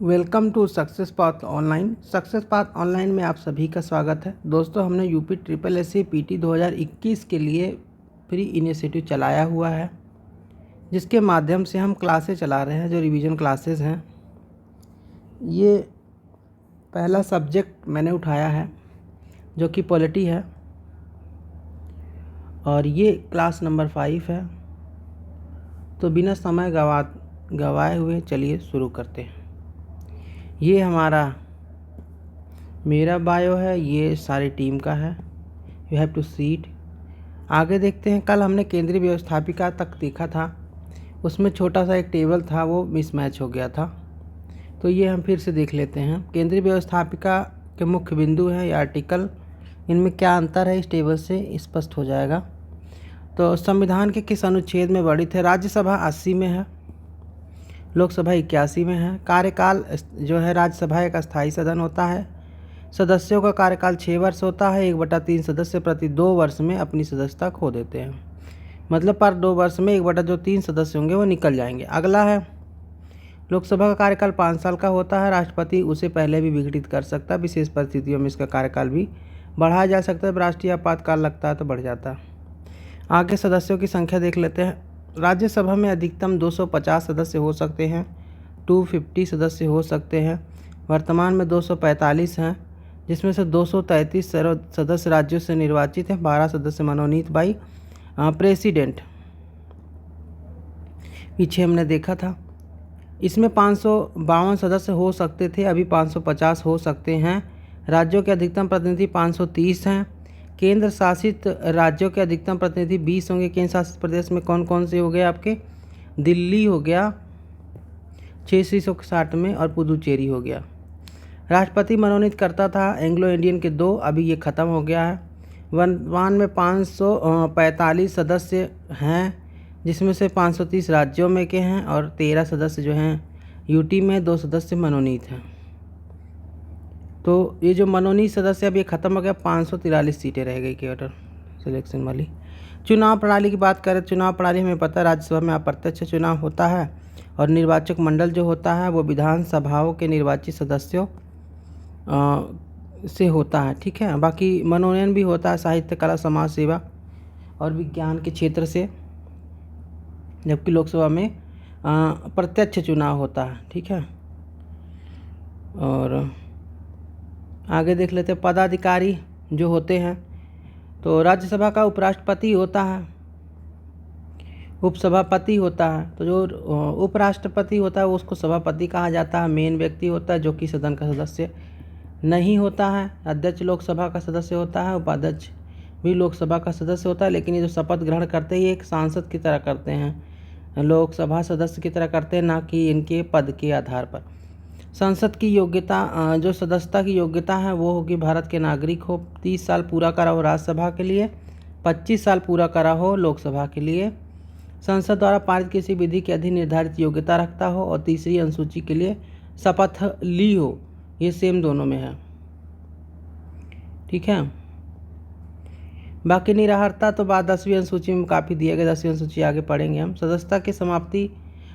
Welcome to success path online में आप सभी का स्वागत है। दोस्तों, हमने UP triple S C PT 2021 के लिए फ्री इनिशिएटिव चलाया हुआ है, जिसके माध्यम से हम क्लासेस चला रहे हैं जो रिवीजन क्लासेस हैं। ये पहला सब्जेक्ट मैंने उठाया है जो कि पॉलिटी है, और ये क्लास नंबर 5 है। तो बिना समय गवाए हुए चलिए शुरू करते हैं। ये हमारा मेरा बायो है, ये सारी टीम का है। You have to see it. आगे देखते हैं। कल हमने केंद्रीय व्यवस्थापिका तक देखा था, उसमें छोटा सा एक टेबल था, वो मिसमैच हो गया था। तो ये हम फिर से देख लेते हैं। केंद्रीय व्यवस्थापिका के मुख्य बिंदु हैं ये आर्टिकल, इनमें क्या अंतर है इस टेबल से स्पष्ट हो जाएगा। तो संविधान के किस अनुच्छेद में वर्णित है? राज्यसभा 80 में है, लोकसभा 81 में है। कार्यकाल जो है, राज्यसभा एक अस्थायी सदन होता है। सदस्यों का कार्यकाल 6 वर्ष होता है। 1/3 सदस्य प्रति 2 वर्ष में अपनी सदस्यता खो देते हैं, मतलब पर 2 वर्ष में 1/3 सदस्य होंगे वो निकल जाएंगे। अगला है लोकसभा का कार्यकाल 5 साल का होता है। राष्ट्रपति उसे पहले भी विघटित कर सकता है। विशेष परिस्थितियों में इसका कार्यकाल भी बढ़ाया जा सकता है। राष्ट्रीय आपातकाल लगता है तो बढ़ जाता है। आगे सदस्यों की संख्या देख लेते हैं। राज्यसभा में अधिकतम 250 सदस्य हो सकते हैं, 250 सदस्य हो सकते हैं। वर्तमान में 245 हैं, जिसमें से 233 सदस्य राज्यों से निर्वाचित हैं, 12 सदस्य मनोनीत बाई प्रेसिडेंट। पीछे हमने देखा था। इसमें 552 सदस्य हो सकते थे, अभी 550 हो सकते हैं। राज्यों के अधिकतम प्रतिनिधि 530 हैं। केंद्र शासित राज्यों के अधिकतम प्रतिनिधि 20 होंगे। केंद्र शासित प्रदेश में कौन कौन से हो गए आपके? दिल्ली हो गया 660 में, और पुदुचेरी हो गया। राष्ट्रपति मनोनीत करता था एंग्लो इंडियन के 2, अभी ये ख़त्म हो गया है। वर्तमान में 545 सदस्य हैं, जिसमें से 530 राज्यों में के हैं और 13 सदस्य जो हैं यूटी में, 2 सदस्य मनोनीत हैं। तो ये जो मनोनीत सदस्य अब ये ख़त्म हो गया, 543 सीटें रह गई केवल सिलेक्शन वाली। चुनाव प्रणाली की बात करें, चुनाव प्रणाली हमें पता है राज्यसभा में अप्रत्यक्ष चुनाव होता है, और निर्वाचक मंडल जो होता है वो विधानसभाओं के निर्वाचित सदस्यों से होता है। ठीक है, बाकी मनोनयन भी होता है साहित्य, कला, समाज सेवा और विज्ञान के क्षेत्र से, जबकि लोकसभा में प्रत्यक्ष चुनाव होता है। ठीक है, और आगे देख लेते हैं। पदाधिकारी जो होते हैं, तो राज्यसभा का उपराष्ट्रपति होता है, उपसभापति होता है। तो जो उपराष्ट्रपति होता है उसको सभापति कहा जाता है। मेन व्यक्ति होता है जो कि सदन का सदस्य नहीं होता है। अध्यक्ष लोकसभा का सदस्य होता है, उपाध्यक्ष भी लोकसभा का सदस्य होता है। लेकिन ये जो शपथ ग्रहण करते हैं ये एक सांसद की तरह करते हैं, लोकसभा सदस्य की तरह करते हैं, ना कि इनके पद के आधार पर। संसद की योग्यता, जो सदस्यता की योग्यता है वो होगी भारत के नागरिक हो, 30 साल पूरा करा हो राज्यसभा के लिए, 25 साल पूरा करा हो लोकसभा के लिए, संसद द्वारा पारित किसी विधि के अधीन निर्धारित योग्यता रखता हो, और तीसरी अनुसूची के लिए शपथ ली हो। ये सेम दोनों में है। ठीक है, बाकी निराहारता तो बाद 10वीं अनुसूची में काफ़ी दिया गया, 10वीं अनुसूची आगे पढ़ेंगे हम। सदस्यता की समाप्ति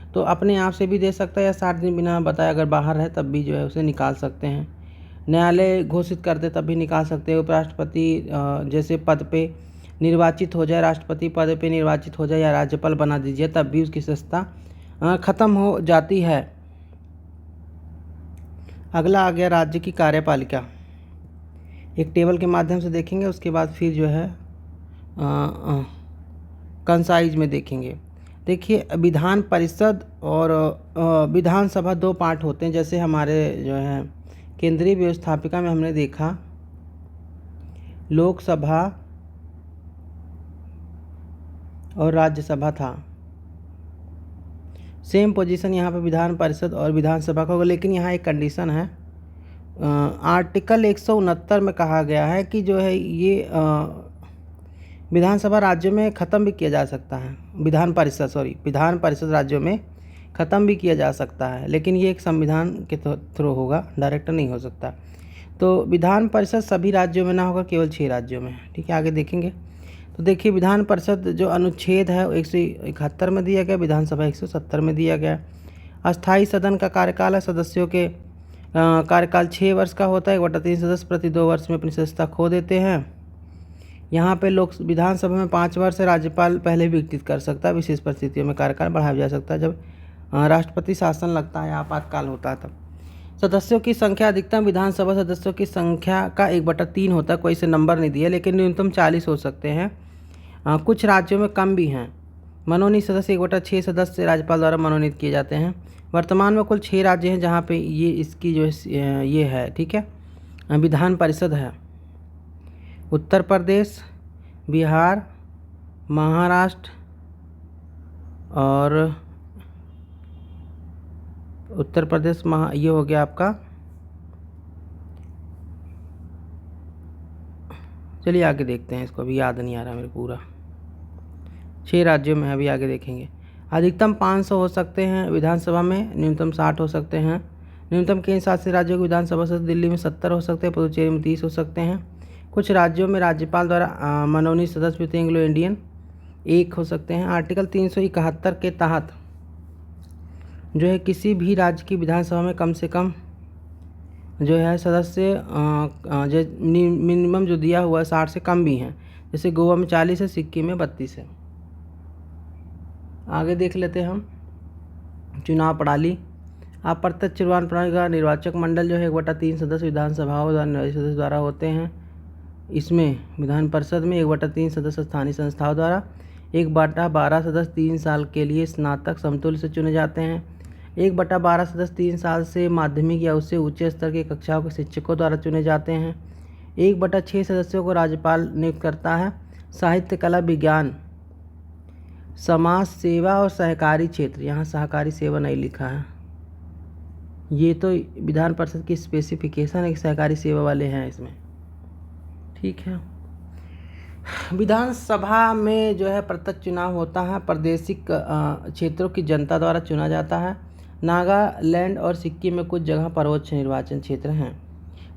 तो अपने आप से भी दे सकता है, या 60 दिन बिना बताए अगर बाहर है तब भी जो है उसे निकाल सकते हैं। न्यायालय घोषित करते तब भी निकाल सकते हैं। उपराष्ट्रपति जैसे पद पे निर्वाचित हो जाए, राष्ट्रपति पद पे निर्वाचित हो जाए, या राज्यपाल बना दीजिए, तब भी उसकी सदस्यता ख़त्म हो जाती है। अगला आ गया राज्य की कार्यपालिका। एक टेबल के माध्यम से देखेंगे, उसके बाद फिर जो है कंसाइज में देखेंगे। देखिए, विधान परिषद और विधानसभा 2 पार्ट होते हैं। जैसे हमारे जो है केंद्रीय व्यवस्थापिका में हमने देखा लोकसभा और राज्यसभा था, सेम पोजीशन यहाँ पे विधान परिषद और विधानसभा का होगा। लेकिन यहाँ एक कंडीशन है, आर्टिकल 169 में कहा गया है कि जो है ये विधानसभा राज्यों में ख़त्म भी किया जा सकता है, विधान परिषद राज्यों में ख़त्म भी किया जा सकता है, लेकिन ये एक संविधान के थ्रू होगा, डायरेक्ट नहीं हो सकता। तो विधान परिषद सभी राज्यों में ना होगा, केवल 6 राज्यों में। ठीक है, आगे देखेंगे। तो देखिए, विधान परिषद जो अनुच्छेद है 171 में दिया गया, विधानसभा 170 में दिया गया। अस्थाई सदन का कार्यकाल है, सदस्यों के कार्यकाल 6 वर्ष का होता है। 1/3 सदस्य प्रति 2 वर्ष में अपनी सदस्यता खो देते हैं। यहाँ पे लोक विधानसभा में 5 वर्ष है, राज्यपाल पहले भी विकसित कर सकता है। विशेष परिस्थितियों में कार्यकाल बढ़ाया जा सकता है, जब राष्ट्रपति शासन लगता है, आपातकाल होता है तब। सदस्यों की संख्या अधिकतम विधानसभा सदस्यों की संख्या का 1/3 होता है। कोई से नंबर नहीं दिया, लेकिन न्यूनतम 40 हो सकते हैं। कुछ राज्यों में कम भी हैं। मनोनीत सदस्य 1/6 सदस्य राज्यपाल द्वारा मनोनीत किए जाते हैं। वर्तमान में कुल 6 राज्य हैं जहाँ पे ये इसकी जो है ये है, ठीक है, विधान परिषद है। उत्तर प्रदेश, बिहार, महाराष्ट्र और उत्तर प्रदेश ये हो गया आपका। चलिए आगे देखते हैं इसको, अभी याद नहीं आ रहा मेरे पूरा। 6 राज्यों में अभी आगे देखेंगे। अधिकतम 500 हो सकते हैं विधानसभा में, न्यूनतम 60 हो सकते हैं। न्यूनतम केंद्र शासित राज्यों की विधानसभा से दिल्ली में 70 हो सकते हैं, पुदुचेरी में 30 हो सकते हैं। कुछ राज्यों में राज्यपाल द्वारा मनोनीत सदस्य होते हैं, एंग्लो इंडियन 1 हो सकते हैं। आर्टिकल 371 के तहत जो है किसी भी राज्य की विधानसभा में कम से कम जो है सदस्य जो मिनिमम जो दिया हुआ है 60 से कम भी हैं। जैसे गोवा में 40 है, सिक्किम में 32 है। आगे देख लेते हैं हम चुनाव प्रणाली। अप्रत्यक्ष चुनाव प्रणाली का निर्वाचक मंडल जो है 1/3 सदस्य विधानसभाओं सदस्य द्वारा होते हैं। इसमें विधान परिषद में 1/3 सदस्य स्थानीय संस्थाओं द्वारा, 1/12 सदस्य 3 साल के लिए स्नातक समतुल्य से चुने जाते हैं। 1/12 सदस्य 3 साल से माध्यमिक या उससे ऊंचे स्तर की कक्षाओं के शिक्षकों द्वारा चुने जाते हैं। 1/6 सदस्यों को राज्यपाल नियुक्त करता है। साहित्य, कला, विज्ञान, समाज सेवा और सहकारी क्षेत्र, यहाँ सहकारी सेवा नहीं लिखा है, ये तो विधान परिषद की स्पेसिफिकेशन है कि सहकारी सेवा वाले हैं इसमें, ठीक है। विधानसभा में जो है प्रत्यक्ष चुनाव होता है, प्रादेशिक क्षेत्रों की जनता द्वारा चुना जाता है। नागालैंड और सिक्किम में कुछ जगह परोक्ष निर्वाचन क्षेत्र हैं।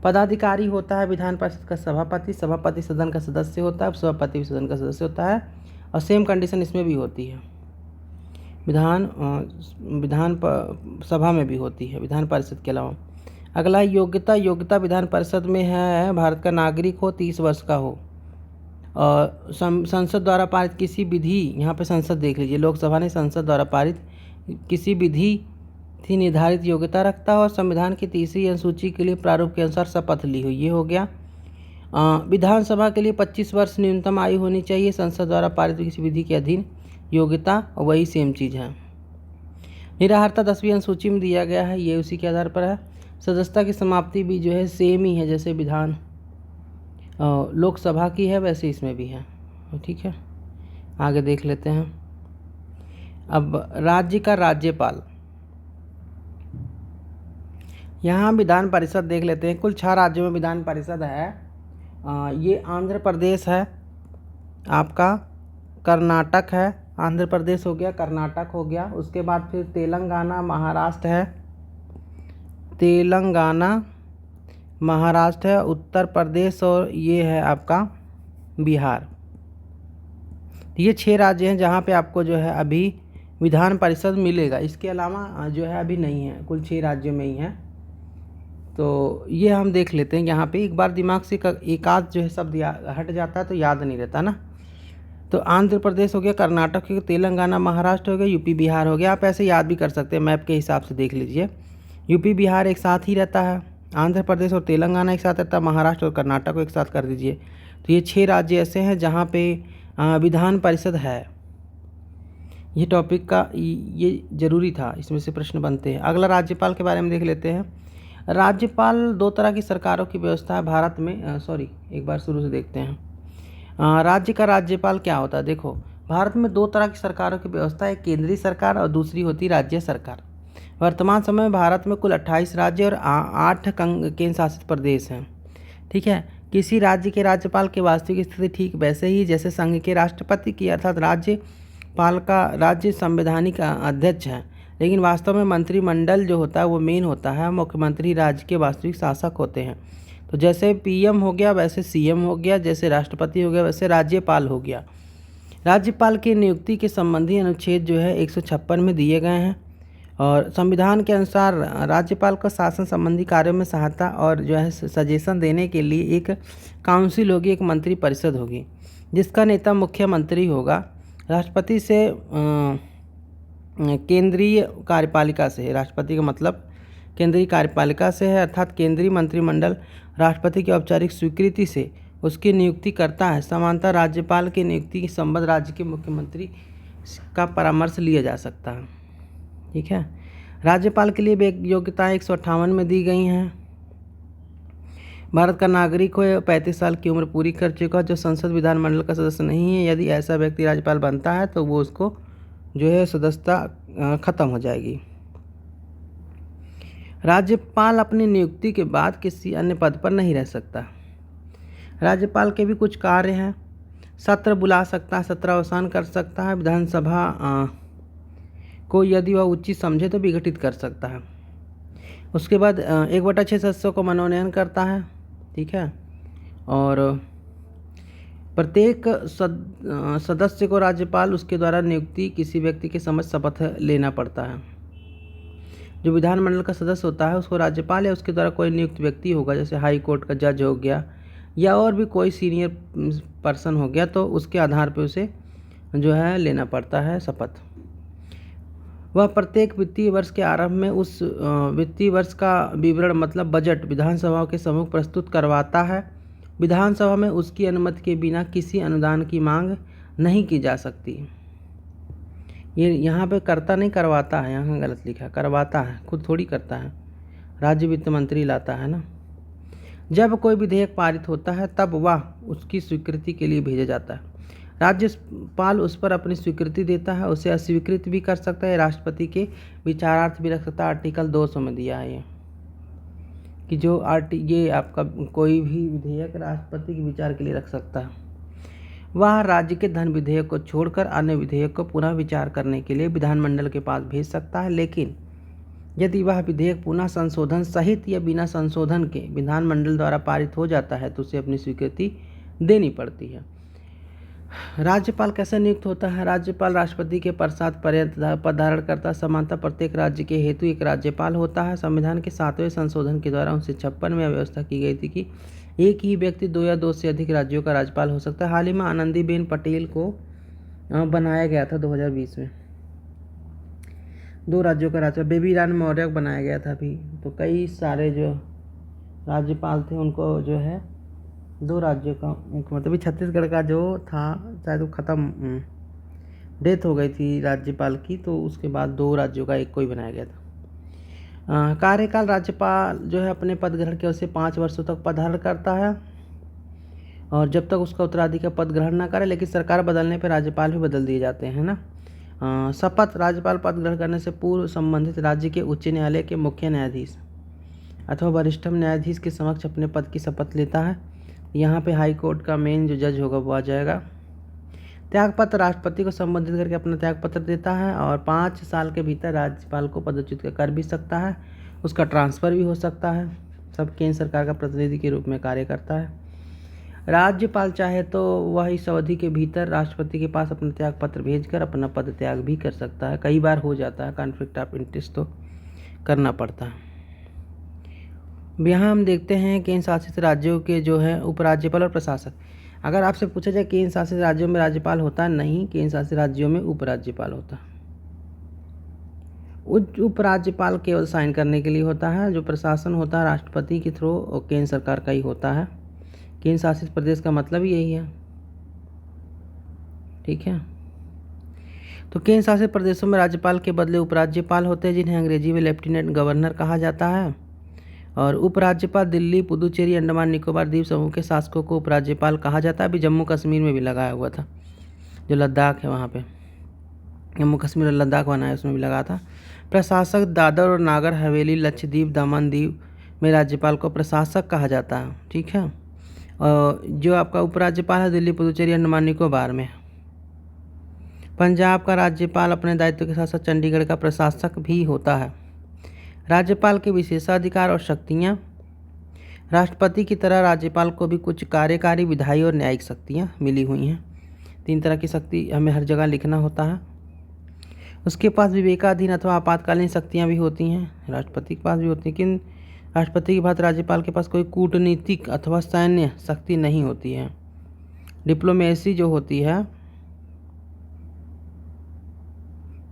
पदाधिकारी होता है विधान परिषद का सभापति, सभापति सदन का सदस्य होता है, सभापति सदन का सदस्य होता है, और सेम कंडीशन इसमें भी होती है, विधान सभा में भी होती है, विधान परिषद के अलावा। अगला योग्यता विधान परिषद में है भारत का नागरिक हो, 30 वर्ष का हो, और संसद द्वारा पारित किसी विधि, यहाँ पे संसद देख लीजिए, लोकसभा ने संसद द्वारा पारित किसी विधि थी निर्धारित योग्यता रखता है, और संविधान की 3री अनुसूची के लिए प्रारूप के अनुसार शपथ ली हुई, ये हो गया। विधानसभा के लिए 25 वर्ष न्यूनतम आयु होनी चाहिए। संसद द्वारा पारित किसी विधि के अधीन योग्यता वही सेम चीज़ है। निराहारता 10वीं अनुसूची में दिया गया है, ये उसी के आधार पर है। सदस्यता की समाप्ति भी जो है सेम ही है, जैसे विधान लोकसभा की है वैसे इसमें भी है, ठीक है। आगे देख लेते हैं। अब राज्य का राज्यपाल, यहाँ विधान परिषद देख लेते हैं। कुल 6 राज्यों में विधान परिषद है। ये आंध्र प्रदेश है आपका, कर्नाटक है, आंध्र प्रदेश हो गया, कर्नाटक हो गया, उसके बाद फिर तेलंगाना, महाराष्ट्र है, तेलंगाना, महाराष्ट्र है, उत्तर प्रदेश, और ये है आपका बिहार। ये 6 राज्य हैं जहाँ पे आपको जो है अभी विधान परिषद मिलेगा। इसके अलावा जो है अभी नहीं है, कुल 6 राज्यों में ही है। तो ये हम देख लेते हैं। यहाँ पे एक बार दिमाग से एक आध जो है शब्द हट जाता है तो याद नहीं रहता ना। तो आंध्र प्रदेश हो गया, कर्नाटक हो गया, तेलंगाना, महाराष्ट्र हो गया, यूपी बिहार हो गया। आप ऐसे याद भी कर सकते हैं, मैप के हिसाब से देख लीजिए। यूपी बिहार एक साथ ही रहता है, आंध्र प्रदेश और तेलंगाना एक साथ रहता है, महाराष्ट्र और कर्नाटक को एक साथ कर दीजिए। तो ये 6 राज्य ऐसे हैं जहाँ पे विधान परिषद है। ये टॉपिक का ये ज़रूरी था, इसमें से प्रश्न बनते हैं। अगला राज्यपाल के बारे में देख लेते हैं। राज्यपाल 2 तरह की सरकारों की व्यवस्था है भारत में। एक बार शुरू से देखते हैं। राज्य का राज्यपाल क्या होता है। देखो, भारत में 2 तरह की सरकारों की व्यवस्था है, केंद्रीय सरकार और दूसरी होती राज्य सरकार। वर्तमान समय में भारत में कुल 28 राज्य और 8 केंद्र शासित प्रदेश हैं, ठीक है। किसी राज्य के राज्यपाल की वास्तविक स्थिति ठीक वैसे ही जैसे संघ के राष्ट्रपति की, अर्थात राज्यपाल का राज्य संवैधानिक अध्यक्ष है, लेकिन वास्तव में मंत्रिमंडल जो होता है वो मेन होता है। मुख्यमंत्री राज्य के वास्तविक शासक होते हैं। तो जैसे पीएम हो गया वैसे सीएम हो गया, जैसे राष्ट्रपति हो गया वैसे राज्यपाल हो गया। राज्यपाल की नियुक्ति के संबंधी अनुच्छेद जो है 156 में दिए गए हैं, और संविधान के अनुसार राज्यपाल को शासन संबंधी कार्यों में सहायता और जो है सजेशन देने के लिए एक काउंसिल होगी, एक मंत्री परिषद होगी, जिसका नेता मुख्यमंत्री होगा। राष्ट्रपति से केंद्रीय कार्यपालिका से है, राष्ट्रपति का मतलब केंद्रीय कार्यपालिका से है, अर्थात केंद्रीय मंत्रिमंडल राष्ट्रपति की औपचारिक स्वीकृति से उसकी नियुक्ति करता है। समांतर राज्यपाल की नियुक्ति संबद्ध राज्य के मुख्यमंत्री का परामर्श लिया जा सकता है। ठीक है। राज्यपाल के लिए भी योग्यताएं 158 में दी गई हैं। भारत का नागरिक हो या 35 साल की उम्र पूरी कर चुका, जो संसद विधानमंडल का सदस्य नहीं है, यदि ऐसा व्यक्ति राज्यपाल बनता है तो वो उसको जो है सदस्यता खत्म हो जाएगी। राज्यपाल अपनी नियुक्ति के बाद किसी अन्य पद पर नहीं रह सकता। राज्यपाल के भी कुछ कार्य हैं। सत्र बुला सकता है, सत्र अवसान कर सकता है, विधानसभा को यदि वह उचित समझे तो विघटित कर सकता है। उसके बाद 1/6 सदस्यों को मनोनयन करता है। ठीक है। और प्रत्येक सदस्य को राज्यपाल उसके द्वारा नियुक्ति किसी व्यक्ति के समक्ष शपथ लेना पड़ता है। जो विधानमंडल का सदस्य होता है उसको राज्यपाल या उसके द्वारा कोई नियुक्त व्यक्ति होगा, जैसे हाई कोर्ट का जज हो गया या और भी कोई सीनियर पर्सन हो गया, तो उसके आधार पर उसे जो है लेना पड़ता है शपथ। वह प्रत्येक वित्तीय वर्ष के आरंभ में उस वित्तीय वर्ष का विवरण मतलब बजट विधानसभा के सम्मुख प्रस्तुत करवाता है। विधानसभा में उसकी अनुमति के बिना किसी अनुदान की मांग नहीं की जा सकती। ये यहाँ पे करता नहीं, करवाता है, यहाँ गलत लिखा, करवाता है, खुद थोड़ी करता है, राज्य वित्त मंत्री लाता है ना। जब कोई विधेयक पारित होता है तब वह उसकी स्वीकृति के लिए भेजा जाता है। राज्यपाल उस पर अपनी स्वीकृति देता है, उसे अस्वीकृत भी कर सकता है, राष्ट्रपति के विचारार्थ भी रख सकता है। आर्टिकल 200 में दिया है ये कि जो ये आपका कोई भी विधेयक राष्ट्रपति के विचार के लिए रख सकता है। वह राज्य के धन विधेयक को छोड़कर अन्य विधेयक को पुनः विचार करने के लिए विधानमंडल के पास भेज सकता है, लेकिन यदि वह विधेयक पुनः संशोधन सहित या बिना संशोधन के विधानमंडल द्वारा पारित हो जाता है तो उसे अपनी स्वीकृति देनी पड़ती है। राज्यपाल कैसे नियुक्त होता है? राज्यपाल राष्ट्रपति के पश्चात पद धारण करता। समानता प्रत्येक राज्य के हेतु एक राज्यपाल होता है। संविधान के 7वें संशोधन के द्वारा 1956 में व्यवस्था की गई थी कि एक ही व्यक्ति 2 या 2 से अधिक राज्यों का राज्यपाल हो सकता है। हाल ही में आनंदीबेन पटेल को बनाया गया था 2020 में 2 राज्यों का राज्यपाल। बेबी रानी मौर्य को बनाया गया था अभी। तो कई सारे जो राज्यपाल थे उनको जो है 2 राज्यों का मतलब छत्तीसगढ़ का जो था शायद वो ख़त्म, डेथ हो गई थी राज्यपाल की, तो उसके बाद 2 राज्यों का एक को ही बनाया गया था। कार्यकाल राज्यपाल जो है अपने पद ग्रहण के वजह से 5 वर्षों तक पद धारण करता है और जब तक उसका उत्तराधिकारी पद ग्रहण ना करे, लेकिन सरकार बदलने पर राज्यपाल भी बदल दिए जाते हैं ना। शपथ राज्यपाल पद ग्रहण करने से पूर्व संबंधित राज्य के उच्च न्यायालय के मुख्य न्यायाधीश अथवा वरिष्ठतम न्यायाधीश के समक्ष अपने पद की शपथ लेता है। यहाँ पे हाई कोर्ट का मेन जो जज होगा वो आ जाएगा। त्यागपत्र राष्ट्रपति को संबोधित करके अपना त्यागपत्र देता है और 5 साल के भीतर राज्यपाल को पदच्युत कर भी सकता है, उसका ट्रांसफ़र भी हो सकता है। सब केंद्र सरकार का प्रतिनिधि के रूप में कार्य करता है। राज्यपाल चाहे तो वह इस अवधि के भीतर राष्ट्रपति के पास अपना त्यागपत्र भेजकर अपना पद त्याग भी कर सकता है। कई बार हो जाता है, कॉन्फ्लिक्ट ऑफ इंटरेस्ट तो करना पड़ता है। यहाँ हम देखते हैं केंद्र शासित राज्यों के जो है उपराज्यपाल और प्रशासक। अगर आपसे पूछा जाए केंद्र शासित राज्यों में राज्यपाल होता है, नहीं, केंद्र शासित राज्यों में उपराज्यपाल होता है। उपराज्यपाल केवल साइन करने के लिए होता है। जो प्रशासन होता है राष्ट्रपति के थ्रू और केंद्र सरकार का ही होता है। केंद्र शासित प्रदेश का मतलब यही है। ठीक है। तो केंद्र शासित प्रदेशों में राज्यपाल के बदले उपराज्यपाल होते हैं, जिन्हें अंग्रेजी में लेफ्टिनेंट गवर्नर कहा जाता है। और उपराज्यपाल दिल्ली, पुदुचेरी, अंडमान निकोबार द्वीप समूह के शासकों को उपराज्यपाल कहा जाता है। अभी जम्मू कश्मीर में भी लगाया हुआ था, जो लद्दाख है वहाँ पे, जम्मू कश्मीर और लद्दाख बनाया उसमें भी लगा था। प्रशासक दादर और नागर हवेली, लक्षद्वीप, दमन दीव में राज्यपाल को प्रशासक कहा जाता है। ठीक है। और जो आपका उपराज्यपाल है दिल्ली, पुदुचेरी, अंडमान निकोबार में। पंजाब का राज्यपाल अपने दायित्व के साथ साथ चंडीगढ़ का प्रशासक भी होता है। राज्यपाल के विशेषाधिकार और शक्तियाँ। राष्ट्रपति की तरह राज्यपाल को भी कुछ कार्यकारी, विधायी और न्यायिक शक्तियाँ मिली हुई हैं। 3 तरह की शक्ति हमें हर जगह लिखना होता है। उसके पास विवेकाधीन अथवा आपातकालीन शक्तियाँ भी होती हैं, राष्ट्रपति के पास भी होती हैं, लेकिन राष्ट्रपति के बाद राज्यपाल के पास कोई कूटनीतिक अथवा सैन्य शक्ति नहीं होती है। डिप्लोमेसी जो होती है,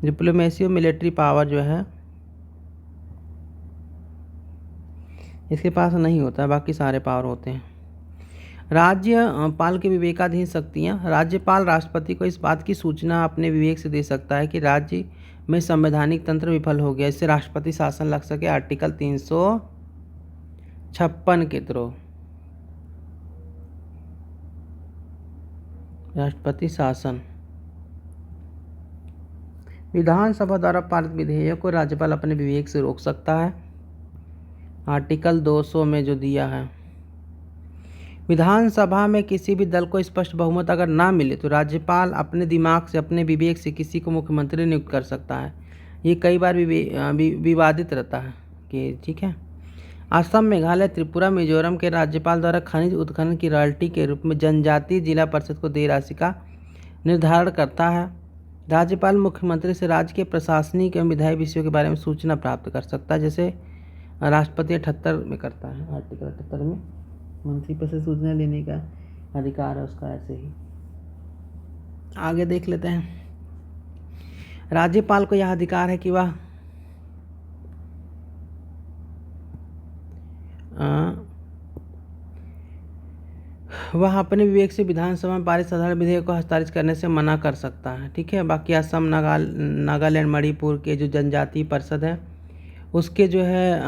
डिप्लोमेसी और मिलिट्री पावर जो है इसके पास नहीं होता है, बाकी सारे पावर होते हैं। राज्यपाल की विवेकाधीन शक्तियाँ, राज्यपाल राष्ट्रपति को इस बात की सूचना अपने विवेक से दे सकता है कि राज्य में संवैधानिक तंत्र विफल हो गया, इससे राष्ट्रपति शासन लग सके। आर्टिकल 356 के थ्रू राष्ट्रपति शासन। विधानसभा द्वारा पारित विधेयक को राज्यपाल अपने विवेक से रोक सकता है, आर्टिकल 200 में जो दिया है। विधानसभा में किसी भी दल को स्पष्ट बहुमत अगर ना मिले तो राज्यपाल अपने दिमाग से, अपने विवेक से किसी को मुख्यमंत्री नियुक्त कर सकता है। ये कई बार विवादित रहता है कि ठीक है। असम, मेघालय, त्रिपुरा, मिजोरम के राज्यपाल द्वारा खनिज उत्खनन की रॉयल्टी के रूप में जनजातीय जिला परिषद को देय राशि का निर्धारण करता है। राज्यपाल मुख्यमंत्री से राज्य के प्रशासनिक एवं विधायी विषयों के बारे में सूचना प्राप्त कर सकता है, जैसे राष्ट्रपति 78 में करता है, आर्टिकल 78 में मंत्री पर से सूचना लेने का अधिकार है उसका। ऐसे ही आगे देख लेते हैं। राज्यपाल को यह अधिकार है कि वह अपने विवेक से विधानसभा में पारित साधारण विधेयक को हस्ताक्षरित करने से मना कर सकता है, ठीक है। बाकी असम, नागालैंड, मणिपुर के जो जनजातीय परिषद है उसके जो है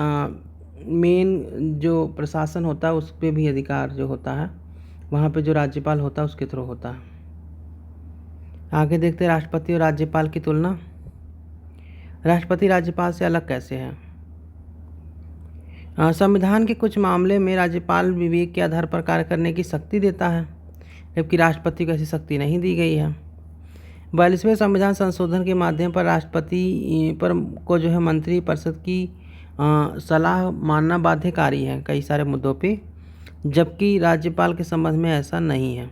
मेन जो प्रशासन होता है उस पर भी अधिकार जो होता है, वहाँ पे जो राज्यपाल होता है उसके थ्रू होता है। आगे देखते हैं राष्ट्रपति और राज्यपाल की तुलना। राष्ट्रपति राज्यपाल से अलग कैसे है? संविधान के कुछ मामले में राज्यपाल विवेक के आधार पर कार्य करने की शक्ति देता है, जबकि राष्ट्रपति को ऐसी शक्ति नहीं दी गई है। 42वें संविधान संशोधन के माध्यम पर राष्ट्रपति पर को जो है मंत्री परिषद की सलाह मानना बाध्यकारी है कई सारे मुद्दों पे, जबकि राज्यपाल के संबंध में ऐसा नहीं है।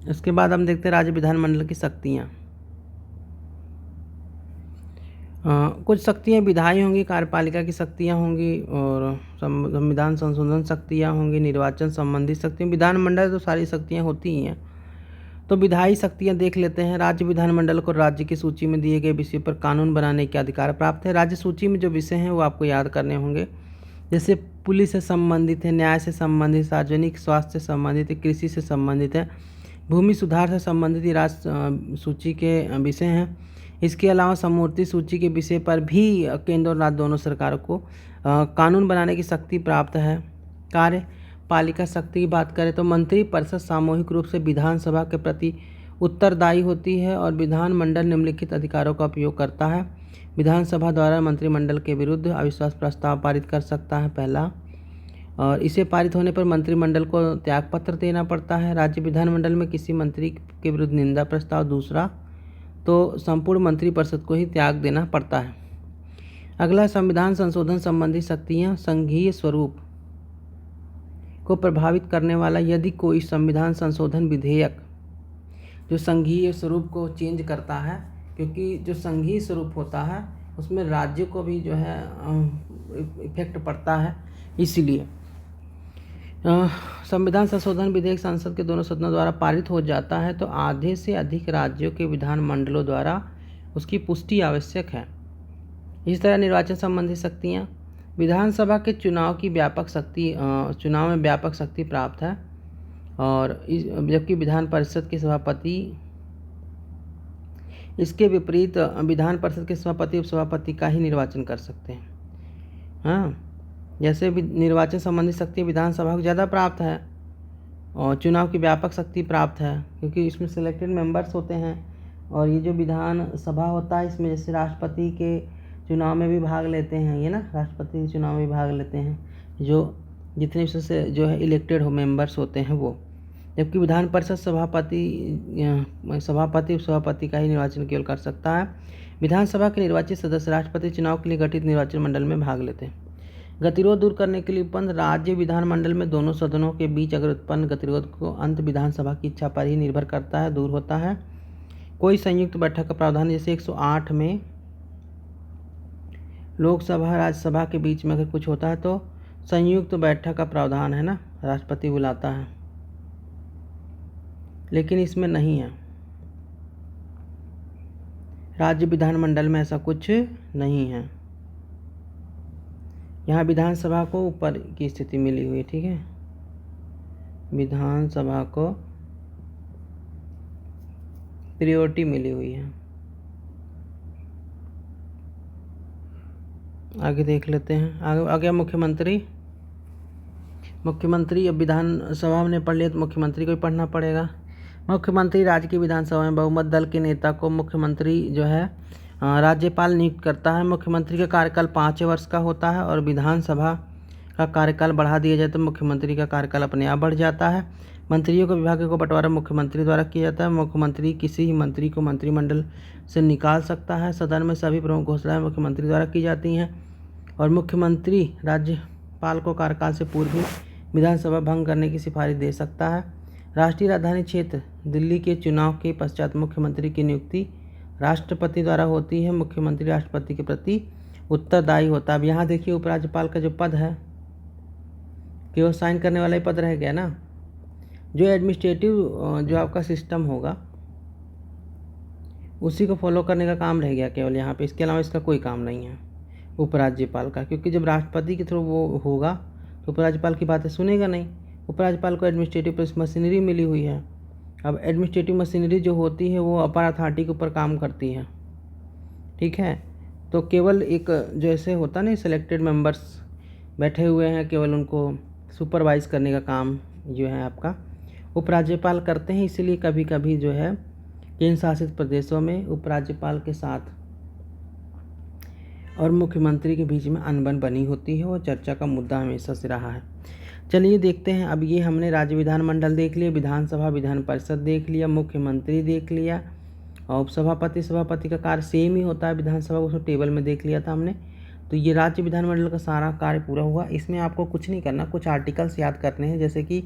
इसके बाद हम देखते हैं राज्य विधानमंडल की शक्तियाँ। कुछ शक्तियाँ विधायी होंगी, कार्यपालिका की शक्तियाँ होंगी और संविधान संशोधन शक्तियाँ होंगी, निर्वाचन संबंधी शक्तियाँ। विधानमंडल तो सारी शक्तियाँ होती ही हैं, तो विधायी शक्तियाँ देख लेते हैं। राज्य विधानमंडल को राज्य की सूची में दिए गए विषय पर कानून बनाने के अधिकार प्राप्त है। राज्य सूची में जो विषय हैं वो आपको याद करने होंगे, जैसे पुलिस से संबंधित है, न्याय से संबंधित, सार्वजनिक स्वास्थ्य से संबंधित है, कृषि से संबंधित है, भूमि सुधार से संबंधित राज्य सूची के विषय हैं। इसके अलावा समवर्ती सूची के विषय पर भी केंद्र और राज्य दोनों सरकारों को कानून बनाने की शक्ति प्राप्त है। कार्यपालिका शक्ति की बात करें तो मंत्री परिषद सामूहिक रूप से विधानसभा के प्रति उत्तरदायी होती है और विधानमंडल निम्नलिखित अधिकारों का उपयोग करता है। विधानसभा द्वारा मंत्रिमंडल के विरुद्ध अविश्वास प्रस्ताव पारित कर सकता है, पहला, और इसे पारित होने पर मंत्रिमंडल को त्यागपत्र देना पड़ता है। राज्य विधानमंडल में किसी मंत्री के विरुद्ध निंदा प्रस्ताव, दूसरा, तो संपूर्ण मंत्रिपरिषद को ही त्याग देना पड़ता है। अगला, संविधान संशोधन संबंधी शक्तियाँ। संघीय स्वरूप को प्रभावित करने वाला यदि कोई संविधान संशोधन विधेयक जो संघीय स्वरूप को चेंज करता है, क्योंकि जो संघीय स्वरूप होता है उसमें राज्य को भी जो है इफेक्ट पड़ता है, इसीलिए संविधान संशोधन विधेयक संसद के दोनों सदनों द्वारा पारित हो जाता है तो आधे से अधिक राज्यों के विधानमंडलों द्वारा उसकी पुष्टि आवश्यक है। इस तरह निर्वाचन संबंधी शक्तियाँ। विधानसभा के चुनाव में व्यापक शक्ति प्राप्त है, और जबकि विधान परिषद के सभापति, इसके विपरीत विधान परिषद के सभापति उपसभापति का ही निर्वाचन कर सकते हैं। हाँ, जैसे निर्वाचन संबंधी शक्ति विधानसभा को ज़्यादा प्राप्त है और चुनाव की व्यापक शक्ति प्राप्त है, क्योंकि इसमें सिलेक्टेड मेंबर्स होते हैं। और ये जो विधान सभा होता है इसमें जैसे राष्ट्रपति के चुनाव में भी भाग लेते हैं, ये ना राष्ट्रपति के चुनाव में भी भाग लेते हैं जो जितने से जो है इलेक्टेड हो मेंबर्स होते हैं वो, जबकि विधान परिषद सभापति उपसभापति का ही निर्वाचन केवल कर सकता है। विधानसभा के निर्वाचित सदस्य राष्ट्रपति चुनाव के लिए गठित निर्वाचन मंडल में भाग लेते हैं। गतिरोध दूर करने के लिए उत्पन्न राज्य विधानमंडल में दोनों सदनों के बीच अगर उत्पन्न गतिरोध को अंत विधानसभा की इच्छा पर ही निर्भर करता है, दूर होता है। कोई संयुक्त बैठक का प्रावधान, जैसे 108 में लोकसभा राज्यसभा के बीच में अगर कुछ होता है तो संयुक्त बैठक का प्रावधान है ना, राष्ट्रपति बुलाता है, लेकिन इसमें नहीं है। राज्य विधानमंडल में ऐसा कुछ नहीं है। यहाँ विधानसभा को ऊपर की स्थिति मिली हुई है, ठीक है, विधानसभा को प्रायोरिटी मिली हुई है। आगे देख लेते हैं। आगे आ गया मुख्यमंत्री। मुख्यमंत्री अब विधानसभा में पढ़ लिया तो मुख्यमंत्री को ही पढ़ना पड़ेगा। मुख्यमंत्री राज्य की विधानसभा में बहुमत दल के नेता को मुख्यमंत्री जो है राज्यपाल नियुक्त करता है। मुख्यमंत्री का कार्यकाल 5 वर्ष का होता है और विधानसभा का कार्यकाल बढ़ा दिया जाए तो मुख्यमंत्री का कार्यकाल अपने आप बढ़ जाता है। मंत्रियों के विभागों को बंटवारा मुख्यमंत्री द्वारा किया जाता है। मुख्यमंत्री किसी ही मंत्री को मंत्रिमंडल से निकाल सकता है। सदन में सभी प्रमुख घोषणाएं मुख्यमंत्री द्वारा की जाती हैं और मुख्यमंत्री राज्यपाल को कार्यकाल से पूर्व ही विधानसभा भंग करने की सिफारिश दे सकता है। राष्ट्रीय राजधानी क्षेत्र दिल्ली के चुनाव के पश्चात मुख्यमंत्री की नियुक्ति राष्ट्रपति द्वारा होती है। मुख्यमंत्री राष्ट्रपति के प्रति उत्तरदायी होता है। अब यहाँ देखिए उपराज्यपाल का जो पद है कि वो साइन करने वाला ही पद रह गया ना। जो एडमिनिस्ट्रेटिव जो आपका सिस्टम होगा उसी को फॉलो करने का काम रह गया केवल यहाँ पे। इसके अलावा इसका कोई काम नहीं है उपराज्यपाल का, क्योंकि जब राष्ट्रपति के थ्रू वो होगा तो उपराज्यपाल की बातें सुनेगा नहीं। उपराज्यपाल को एडमिनिस्ट्रेटिव मशीनरी मिली हुई है। अब एडमिनिस्ट्रेटिव मशीनरी जो होती है वो अपर अथॉरिटी के ऊपर काम करती है, ठीक है। तो केवल एक जैसे होता नहीं सिलेक्टेड मेंबर्स बैठे हुए हैं, केवल उनको सुपरवाइज करने का काम जो है आपका उपराज्यपाल करते हैं। इसीलिए कभी कभी जो है केंद्र शासित प्रदेशों में उपराज्यपाल के साथ और मुख्यमंत्री के बीच में अनबन बनी होती है। वो चर्चा का मुद्दा हमेशा से रहा है। चलिए देखते हैं। अब ये हमने राज्य विधानमंडल देख लिया, विधानसभा विधान परिषद देख लिया, मुख्यमंत्री देख लिया और उपसभापति सभापति का कार्य सेम ही होता है विधानसभा, उसको टेबल में देख लिया था हमने। तो ये राज्य विधानमंडल का सारा कार्य पूरा हुआ। इसमें आपको कुछ नहीं करना, कुछ आर्टिकल्स याद करने हैं। जैसे कि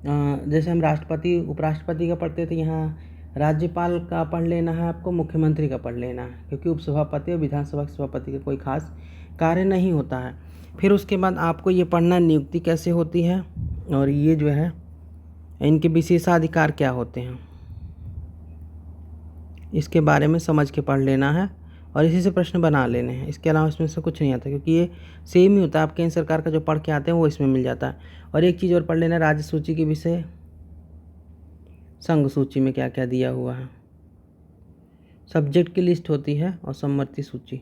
जैसे हम राष्ट्रपति उपराष्ट्रपति का पढ़ते थे, यहाँ राज्यपाल का पढ़ लेना है आपको, मुख्यमंत्री का पढ़ लेना है, क्योंकि उपसभापति और विधानसभा के सभापति का कोई खास कार्य नहीं होता है। फिर उसके बाद आपको ये पढ़ना नियुक्ति कैसे होती है और ये जो है इनके विशेषाधिकार क्या होते हैं, इसके बारे में समझ के पढ़ लेना है और इसी से प्रश्न बना लेने हैं। इसके अलावा इसमें से कुछ नहीं आता, क्योंकि ये सेम ही होता है। आप केंद्र सरकार का जो पढ़ के आते हैं वो इसमें मिल जाता है। और एक चीज़ और पढ़ लेना, राज्य सूची के विषय, संघ सूची में क्या क्या दिया हुआ है, सब्जेक्ट की लिस्ट होती है और सम्मति सूची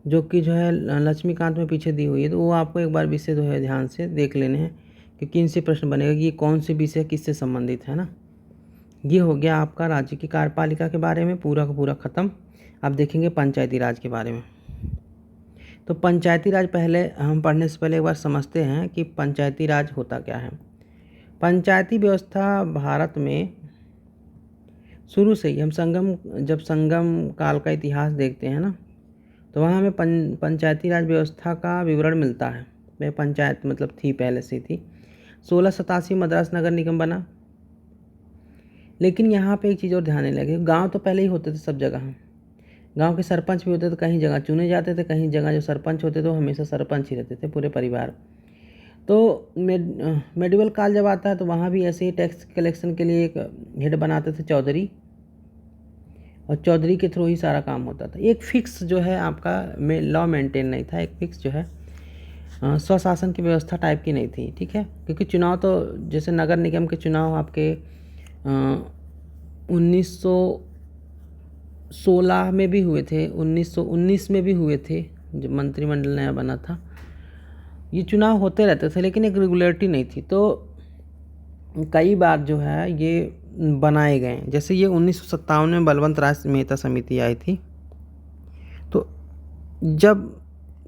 जो कि जो है लक्ष्मीकांत में पीछे दी हुई है। तो वो आपको एक बार विषय जो है ध्यान से देख लेने हैं, क्योंकि इनसे प्रश्न बनेगा कि ये कौन से विषय किससे संबंधित है ना। ये हो गया आपका राज्य की कार्यपालिका के बारे में पूरा का पूरा ख़त्म। अब देखेंगे पंचायती राज के बारे में। तो पंचायती राज पहले हम पढ़ने से पहले एक बार समझते हैं कि पंचायती राज होता क्या है। पंचायती व्यवस्था भारत में शुरू से ही, हम जब संगम काल का इतिहास देखते हैं ना, तो वहाँ हमें पंचायती राज व्यवस्था का विवरण मिलता है। वह पंचायत मतलब थी, पहले से थी। 1687 मद्रास नगर निगम बना। लेकिन यहाँ पे एक चीज़ और ध्यान नहीं लगे, गांव तो पहले ही होते थे सब जगह। गांव के सरपंच भी होते थे, कहीं जगह चुने जाते थे, कहीं जगह जो सरपंच होते थे वो हमेशा सरपंच ही रहते थे, पूरे परिवार। तो मेडिवल काल जब आता है तो वहाँ भी ऐसे ही टैक्स कलेक्शन के लिए एक हेड बनाते थे चौधरी, और चौधरी के थ्रू ही सारा काम होता था। एक फिक्स जो है आपका लॉ मेंटेन नहीं था, एक फिक्स जो है स्वशासन की व्यवस्था टाइप की नहीं थी, ठीक है। क्योंकि चुनाव तो जैसे नगर निगम के चुनाव आपके 1916 में भी हुए थे, 1919 में भी हुए थे, जब मंत्रिमंडल नया बना था। ये चुनाव होते रहते थे, लेकिन एक रेगुलरिटी नहीं थी। तो कई बार जो है ये बनाए गए, जैसे ये 1957 में बलवंत राय मेहता समिति आई थी। तो जब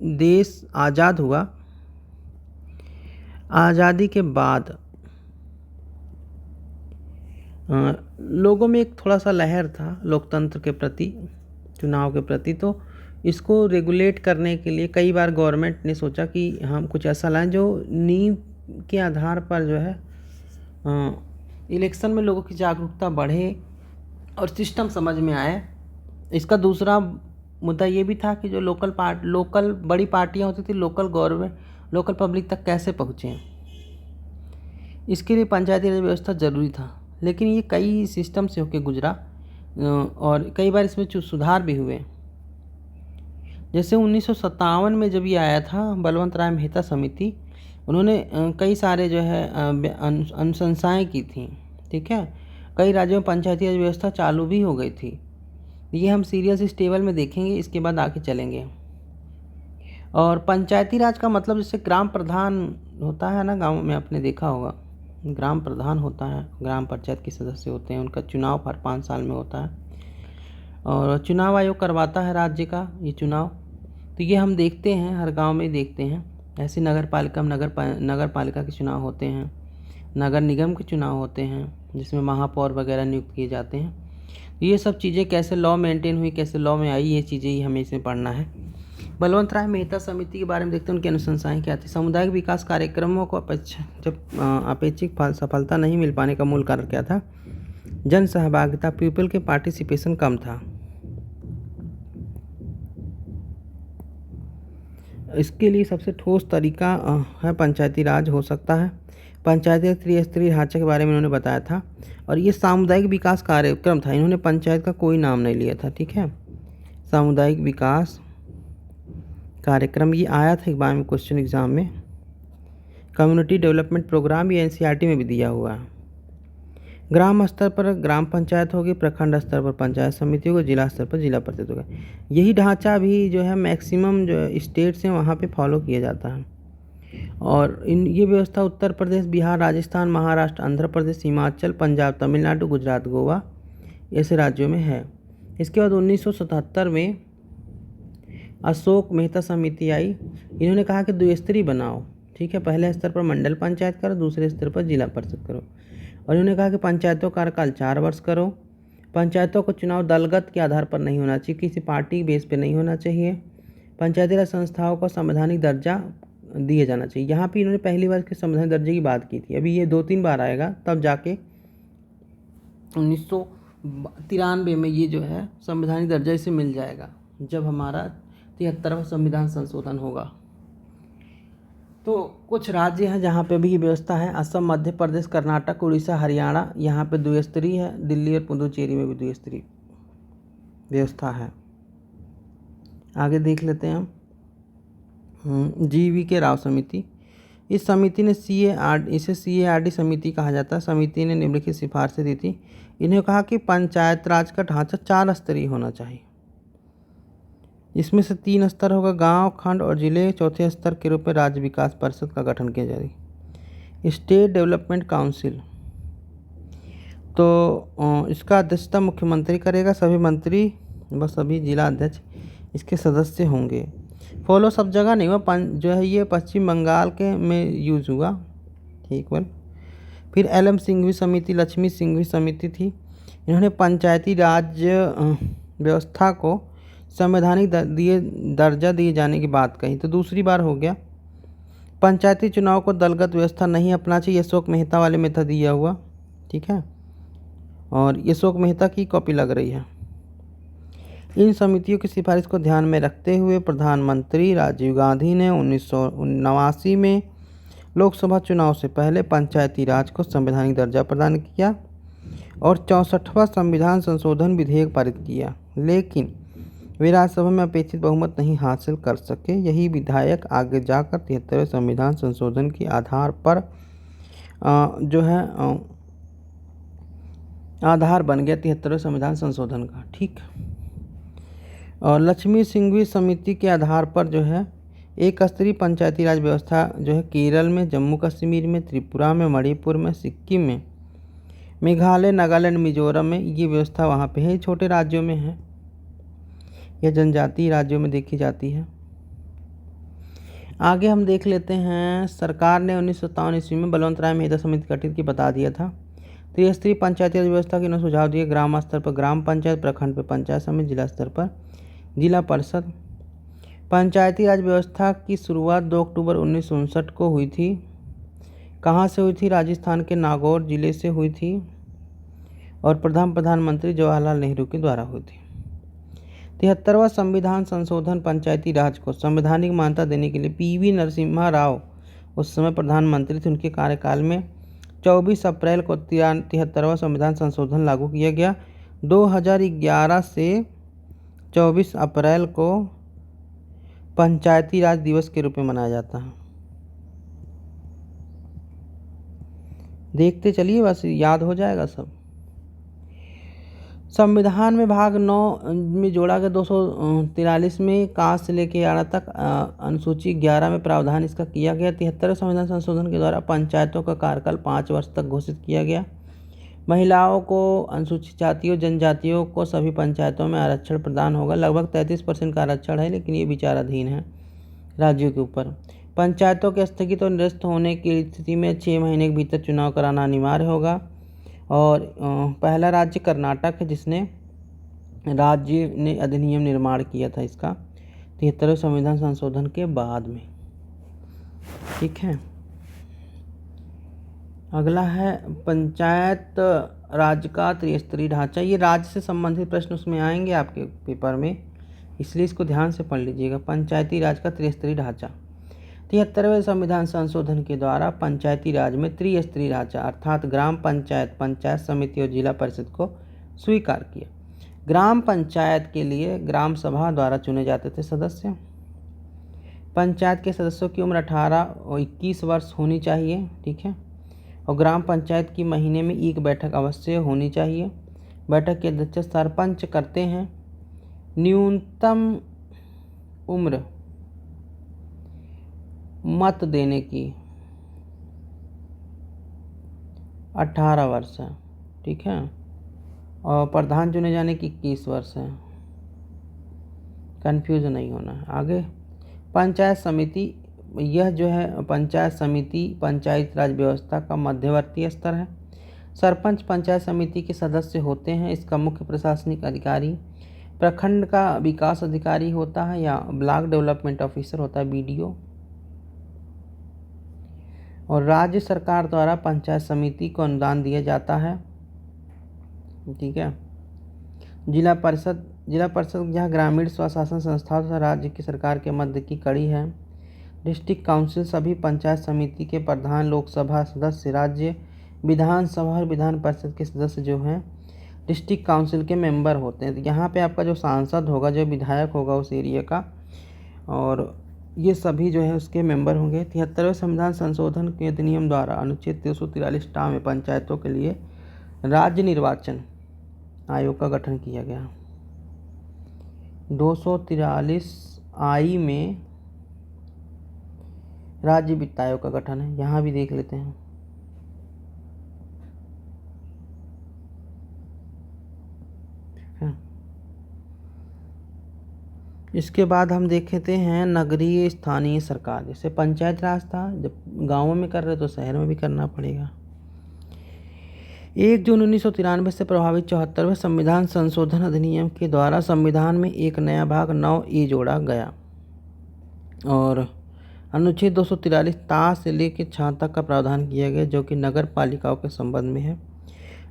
देश आज़ाद हुआ, आज़ादी के बाद लोगों में एक थोड़ा सा लहर था लोकतंत्र के प्रति, चुनाव के प्रति। तो इसको रेगुलेट करने के लिए कई बार गवर्नमेंट ने सोचा कि हम कुछ ऐसा लाएं जो नींव के आधार पर जो है इलेक्शन में लोगों की जागरूकता बढ़े और सिस्टम समझ में आए। इसका दूसरा मुद्दा ये भी था कि जो लोकल बड़ी पार्टियां होती थी, लोकल पब्लिक तक कैसे पहुँचें, इसके लिए पंचायती राज व्यवस्था ज़रूरी था। लेकिन ये कई सिस्टम से होकर गुजरा और कई बार इसमें सुधार भी हुए। जैसे 1957 में जब ये आया था बलवंत राय मेहता समिति, उन्होंने कई सारे जो है अनुशंसाएँ की थी। ठीक है, कई राज्यों में पंचायती राज व्यवस्था चालू भी हो गई थी। ये हम सीरियस इस टेबल में देखेंगे, इसके बाद आगे चलेंगे। और पंचायती राज का मतलब जैसे ग्राम प्रधान होता है ना, गाँव में आपने देखा होगा ग्राम प्रधान होता है, ग्राम पंचायत के सदस्य होते हैं, उनका चुनाव हर 5 साल में होता है और चुनाव आयोग करवाता है राज्य का ये चुनाव। तो ये हम देखते हैं, हर गांव में देखते हैं। ऐसे नगर पालिका के चुनाव होते हैं, नगर निगम के चुनाव होते हैं जिसमें महापौर वगैरह नियुक्त किए जाते हैं। ये सब चीज़ें कैसे लॉ मेंटेन हुई, कैसे लॉ में आई, ये चीज़ें ही हमें इसमें पढ़ना है। बलवंत राय मेहता समिति के बारे में देखते हैं, उनकी अनुशंसाएँ क्या थी। सामुदायिक विकास कार्यक्रमों को अपेक्षित सफलता नहीं मिल पाने का मूल कारण क्या था? जन सहभागिता, पीपल के पार्टिसिपेशन कम था। इसके लिए सबसे ठोस तरीका है पंचायती राज हो सकता है। पंचायती त्रिस्तरीय ढांचे के बारे में इन्होंने बताया था और ये सामुदायिक विकास कार्यक्रम था। इन्होंने पंचायत का कोई नाम नहीं लिया था। ठीक है, सामुदायिक विकास कार्यक्रम ये आया था एक बार में क्वेश्चन एग्जाम में। कम्युनिटी डेवलपमेंट प्रोग्राम ये एनसीईआरटी में भी दिया हुआ है। ग्राम स्तर पर ग्राम पंचायत होगी, प्रखंड स्तर पर पंचायत समिति होगी, जिला स्तर पर जिला परिषद होगा। यही ढांचा भी जो है मैक्सिमम जो स्टेट्स हैं वहाँ पे फॉलो किया जाता है। और ये व्यवस्था उत्तर प्रदेश, बिहार, राजस्थान, महाराष्ट्र, आंध्र प्रदेश, हिमाचल, पंजाब, तमिलनाडु, गुजरात, गोवा ऐसे राज्यों में है। इसके बाद 1977 में अशोक मेहता समिति आई। इन्होंने कहा कि द्विस्तरीय बनाओ। ठीक है, पहले स्तर पर मंडल पंचायत करो, दूसरे स्तर पर जिला परिषद करो। और इन्होंने कहा कि पंचायतों का कार्यकाल 4 वर्ष करो। पंचायतों को चुनाव दलगत के आधार पर नहीं होना चाहिए, किसी पार्टी बेस पे नहीं होना चाहिए। पंचायती राज संस्थाओं को संवैधानिक दर्जा दिया जाना चाहिए। यहाँ पे इन्होंने पहली बार के संवैधानिक दर्जे की बात की थी। अभी ये 2-3 बार आएगा, तब जाके 1993 में ये जो है संवैधानिक दर्जा इसे मिल जाएगा, जब हमारा 73वां संविधान संशोधन होगा। तो कुछ राज्य हैं जहाँ पे भी ये व्यवस्था है। असम, मध्य प्रदेश, कर्नाटक, उड़ीसा, हरियाणा, यहाँ पे द्विस्तरीय है। दिल्ली और पुदुचेरी में भी द्विस्तरीय व्यवस्था है। आगे देख लेते हैं हम GV राव समिति। इस समिति ने इसे CARD समिति कहा जाता है। समिति ने निम्नलिखित सिफारिशें दी थी। इन्हें कहा कि पंचायत राज का ढांचा 4 स्तरीय होना चाहिए। इसमें से 3 स्तर होगा, गांव, खंड और जिले। चौथे स्तर के रूप में राज्य विकास परिषद का गठन किया जाएगा, स्टेट डेवलपमेंट काउंसिल। तो इसका अध्यक्षता मुख्यमंत्री करेगा। सभी मंत्री व सभी जिला अध्यक्ष इसके सदस्य होंगे। फॉलो सब जगह नहीं हुआ, जो है ये पश्चिम बंगाल के में यूज़ हुआ। ठीक है, फिर LM सिंघवी समिति, लक्ष्मी सिंघवी समिति थी। इन्होंने पंचायती राज व्यवस्था को संवैधानिक दर्जा दिए जाने की बात कही। तो दूसरी बार हो गया। पंचायती चुनाव को दलगत व्यवस्था नहीं अपना चाहिए, अशोक मेहता वाले में था दिया हुआ। ठीक है, और ये अशोक मेहता की कॉपी लग रही है। इन समितियों की सिफारिश को ध्यान में रखते हुए प्रधानमंत्री राजीव गांधी ने 1989 में लोकसभा चुनाव से पहले पंचायती राज को संवैधानिक दर्जा प्रदान किया और 64वां संविधान संशोधन विधेयक पारित किया, लेकिन वे राज्यसभा में अपेक्षित बहुमत नहीं हासिल कर सके। यही विधायक आगे जाकर 73वें संविधान संशोधन के आधार पर जो है आधार बन गया 73वें संविधान संशोधन का। ठीक, और लक्ष्मी सिंघवी समिति के आधार पर जो है एक स्तरीय पंचायती राज व्यवस्था जो है केरल में, जम्मू कश्मीर में, त्रिपुरा में, मणिपुर में, सिक्किम में, मेघालय, नागालैंड, मिजोरम में ये व्यवस्था वहाँ पे है। छोटे राज्यों में है, यह जनजातीय राज्यों में देखी जाती है। आगे हम देख लेते हैं। सरकार ने 1957 ईस्वी में बलवंत राय मेहता समिति गठित की बता दिया था। त्रिस्तरीय पंचायती राज व्यवस्था के उन्होंने सुझाव दिए। ग्राम स्तर पर ग्राम पंचायत, प्रखंड पर पंचायत समिति, जिला स्तर पर जिला परिषद। पंचायती राज व्यवस्था की शुरुआत 2 अक्टूबर 1959 को हुई थी। कहाँ से हुई थी? राजस्थान के नागौर जिले से हुई थी और प्रधानमंत्री जवाहरलाल नेहरू के द्वारा हुई थी। 73वां संविधान संशोधन पंचायती राज को संवैधानिक मान्यता देने के लिए पीवी नरसिम्हा राव उस समय प्रधानमंत्री थे। उनके कार्यकाल में 24 अप्रैल को 73वां संविधान संशोधन लागू किया गया। 2011 से 24 अप्रैल को पंचायती राज दिवस के रूप में मनाया जाता है। देखते चलिए, बस याद हो जाएगा सब। संविधान में भाग 9 में जोड़ा गया 243 में का से लेकर 11 तक अनुसूची 11 में प्रावधान इसका किया गया। 73वें संविधान संशोधन के द्वारा पंचायतों का कार्यकाल 5 वर्ष तक घोषित किया गया। महिलाओं को, अनुसूचित जातियों, जनजातियों को सभी पंचायतों में आरक्षण प्रदान होगा। लगभग 33% का आरक्षण है, लेकिन ये विचाराधीन है राज्यों के ऊपर। पंचायतों के स्थगित और निरस्त होने की स्थिति में 6 महीने के भीतर चुनाव कराना अनिवार्य होगा। और पहला राज्य कर्नाटक है जिसने राज्य ने अधिनियम निर्माण किया था इसका 73वें संविधान संशोधन के बाद में। ठीक है, अगला है पंचायत राज का त्रिस्तरीय ढांचा। ये राज्य से संबंधित प्रश्न उसमें आएंगे आपके पेपर में, इसलिए इसको ध्यान से पढ़ लीजिएगा। पंचायती राज का त्रिस्तरीय ढांचा। 73वें संविधान संशोधन के द्वारा पंचायती राज में त्रिस्तरीय ढांचा अर्थात ग्राम पंचायत, पंचायत समिति और जिला परिषद को स्वीकार किया। ग्राम पंचायत के लिए ग्राम सभा द्वारा चुने जाते थे सदस्य। पंचायत के सदस्यों की उम्र 18 और 21 वर्ष होनी चाहिए। ठीक है, और ग्राम पंचायत की महीने में एक बैठक अवश्य होनी चाहिए। बैठक की अध्यक्षता सरपंच करते हैं। न्यूनतम उम्र मत देने की 18 वर्ष है। ठीक है, और प्रधान चुने जाने की 21 वर्ष है। कंफ्यूज नहीं होना है। आगे पंचायत समिति, यह जो है पंचायत समिति पंचायत राज व्यवस्था का मध्यवर्ती स्तर है। सरपंच पंचायत समिति के सदस्य होते हैं। इसका मुख्य प्रशासनिक अधिकारी प्रखंड का विकास अधिकारी होता है या ब्लॉक डेवलपमेंट ऑफिसर होता है, BDO। और राज्य सरकार द्वारा पंचायत समिति को अनुदान दिया जाता है। ठीक है, जिला परिषद यह ग्रामीण स्वशासन संस्था तथा राज्य की सरकार के मध्य की कड़ी है। डिस्ट्रिक्ट काउंसिल सभी पंचायत समिति के प्रधान, लोकसभा सदस्य, राज्य विधानसभा और विधान परिषद के सदस्य जो हैं डिस्ट्रिक्ट काउंसिल के मेंबर होते हैं। तो यहाँ पे आपका जो सांसद होगा, जो विधायक होगा उस एरिया का, और ये सभी जो है उसके मेंबर होंगे। 73वें संविधान संशोधन के अधिनियम द्वारा अनुच्छेद 343 में पंचायतों के लिए राज्य निर्वाचन आयोग का गठन किया गया। 243I में राज्य वित्त आयोग का गठन है, यहाँ भी देख लेते हैं। इसके बाद हम देखते हैं नगरीय स्थानीय सरकार। जैसे पंचायत राज था, जब गाँवों में कर रहे तो शहर में भी करना पड़ेगा। 1 जून 1993 से प्रभावित 74वें संविधान संशोधन अधिनियम के द्वारा संविधान में एक नया भाग 9A जोड़ा गया और अनुच्छेद 243 ता से लेकर 6 तक का प्रावधान किया गया, जो कि नगर पालिकाओं के संबंध में है।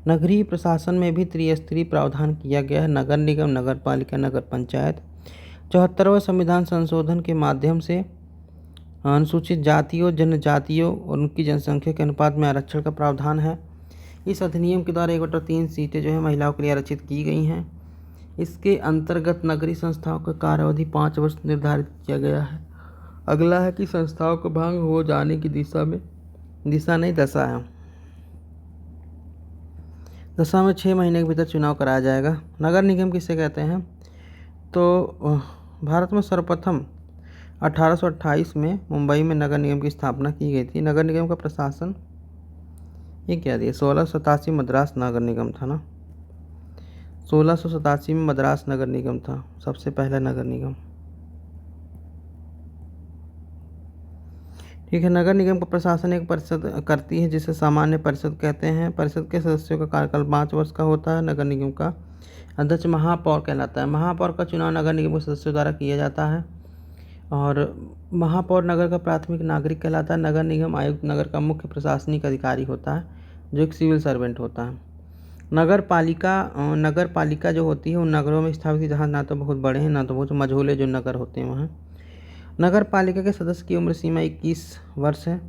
नगरीय प्रशासन में भी त्रिस्तरीय प्रावधान किया गया है। नगर निगम, नगर पालिका, नगर पंचायत। 74वें संविधान संशोधन के माध्यम से अनुसूचित जातियों, जनजातियों और उनकी जनसंख्या के अनुपात में आरक्षण का प्रावधान है। इस अधिनियम के द्वारा 1/3 सीटें जो है महिलाओं के लिए आरक्षित की गई हैं। इसके अंतर्गत नगरीय संस्थाओं का कार्यावधि 5 वर्ष निर्धारित किया गया है। अगला है कि संस्थाओं को भंग हो जाने की दशा है। दशा में 6 महीने के भीतर चुनाव कराया जाएगा। नगर निगम किसे कहते हैं? तो भारत में सर्वप्रथम 1828 में मुंबई में नगर निगम की स्थापना की गई थी। नगर निगम का प्रशासन ये क्या दिया? 1687 मद्रास नगर निगम था ना, 1687 में मद्रास नगर निगम था सबसे पहला नगर निगम। ठीक है, नगर निगम का प्रशासन एक परिषद करती है जिसे सामान्य परिषद कहते हैं। परिषद के सदस्यों का कार्यकाल 5 वर्ष का होता है। नगर निगम का अध्यक्ष महापौर कहलाता है। महापौर का चुनाव नगर निगम के सदस्यों द्वारा किया जाता है। और महापौर नगर का प्राथमिक नागरिक कहलाता है। नगर निगम आयुक्त नगर का मुख्य प्रशासनिक अधिकारी होता है, जो एक सिविल सर्वेंट होता है। नगर पालिका जो होती है उन नगरों में स्थापित जहाँ ना तो बहुत बड़े हैं ना तो बहुत मझोले जो नगर होते हैं वहाँ। नगर पालिका के सदस्य की उम्र सीमा 21 वर्ष है।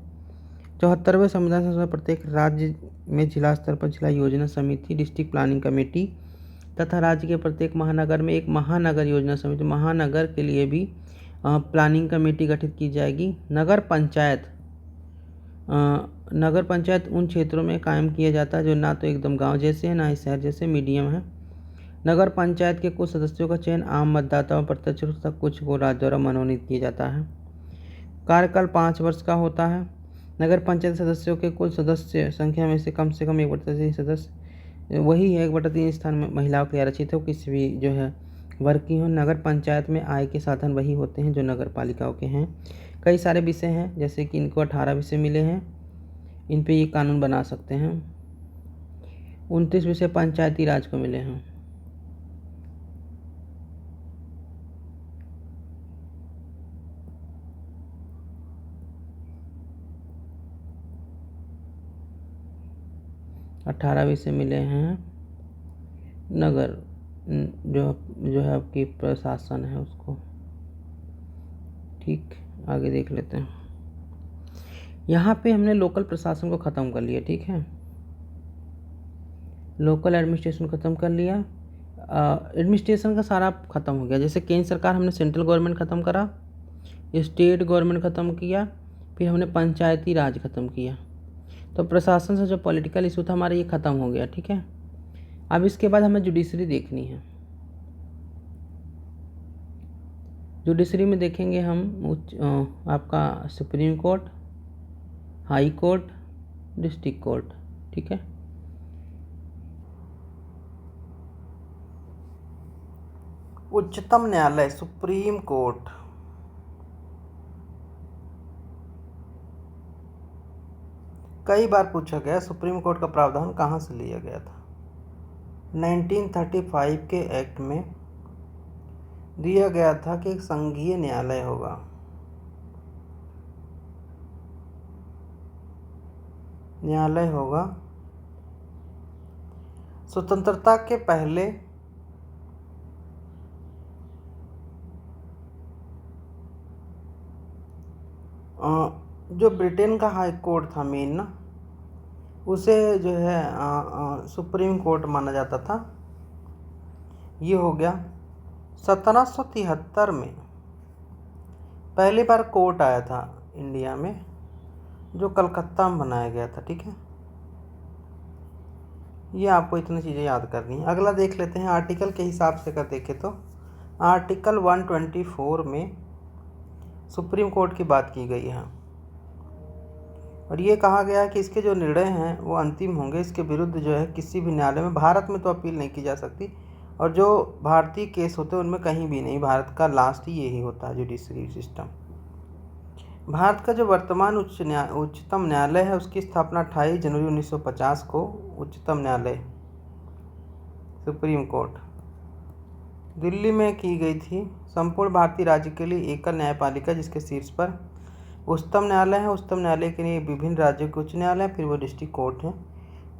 74वें संविधान संशोधन प्रत्येक राज्य में जिला स्तर पर जिला योजना समिति, डिस्ट्रिक्ट प्लानिंग कमेटी तथा राज्य के प्रत्येक महानगर में एक महानगर योजना समिति, महानगर के लिए भी प्लानिंग कमेटी गठित की जाएगी। नगर पंचायत उन क्षेत्रों में कायम किया जाता है जो ना तो एकदम गांव जैसे हैं ना ही शहर जैसे, मीडियम है। नगर पंचायत के कुछ सदस्यों का चयन आम मतदाताओं प्रत्यक्ष रूप से, कुछ को राज्य द्वारा मनोनीत किया जाता है। कार्यकाल 5 वर्ष का होता है। नगर पंचायत सदस्यों के कुल सदस्य संख्या में से कम 1/3 सदस्य वही है, 1/3 स्थान में महिलाओं के लिए आरक्षित हो, किसी भी जो है वर्ग की हो। नगर पंचायत में आय के साधन वही होते हैं जो नगर पालिकाओं के हैं। कई सारे विषय हैं, जैसे कि इनको 18 विषय मिले हैं, इन पे ये कानून बना सकते हैं। 29 विषय पंचायती राज को मिले हैं। अठारह विषय मिले हैं नगर जो है आपकी प्रशासन है उसको। ठीक, आगे देख लेते हैं। यहाँ पे हमने लोकल प्रशासन को ख़त्म कर लिया, ठीक है, लोकल एडमिनिस्ट्रेशन ख़त्म कर लिया। एडमिनिस्ट्रेशन का सारा ख़त्म हो गया। जैसे केंद्र सरकार हमने सेंट्रल गवर्नमेंट ख़त्म करा, स्टेट गवर्नमेंट ख़त्म किया, फिर हमने पंचायती राज ख़त्म किया। तो प्रशासन से जो पॉलिटिकल इशू था हमारा ये ख़त्म हो गया, ठीक है। अब इसके बाद हमें जुडिशरी देखनी है। जुडिशरी में देखेंगे हम आपका supreme court, high court, district court, ठीक है। उच्चतम न्यायालय, सुप्रीम कोर्ट, कई बार पूछा गया सुप्रीम कोर्ट का प्रावधान कहाँ से लिया गया था। 1935 के एक्ट में दिया गया था कि एक संघीय न्यायालय होगा। स्वतंत्रता के पहले जो ब्रिटेन का हाई कोर्ट था मेन ना, उसे जो है सुप्रीम कोर्ट माना जाता था। ये हो गया। 1773 में पहली बार कोर्ट आया था इंडिया में, जो कलकत्ता में बनाया गया था, ठीक है। ये आपको इतनी चीज़ें याद करनी है। अगला देख लेते हैं आर्टिकल के हिसाब से अगर देखें तो आर्टिकल 124 में सुप्रीम कोर्ट की बात की गई है और ये कहा गया है कि इसके जो निर्णय हैं वो अंतिम होंगे। इसके विरुद्ध जो है किसी भी न्यायालय में भारत में तो अपील नहीं की जा सकती, और जो भारतीय केस होते हैं उनमें कहीं भी नहीं। भारत का लास्ट ही यही होता है जुडिशरी सिस्टम। भारत का जो वर्तमान उच्चतम न्यायालय है उसकी स्थापना 28 जनवरी 1950 को उच्चतम न्यायालय सुप्रीम कोर्ट दिल्ली में की गई थी। संपूर्ण भारतीय राज्य के लिए एकल न्यायपालिका जिसके शीर्ष पर उच्चतम न्यायालय है। उच्चतम न्यायालय के लिए विभिन्न राज्यों के उच्च न्यायालय, फिर वो डिस्ट्रिक्ट कोर्ट है।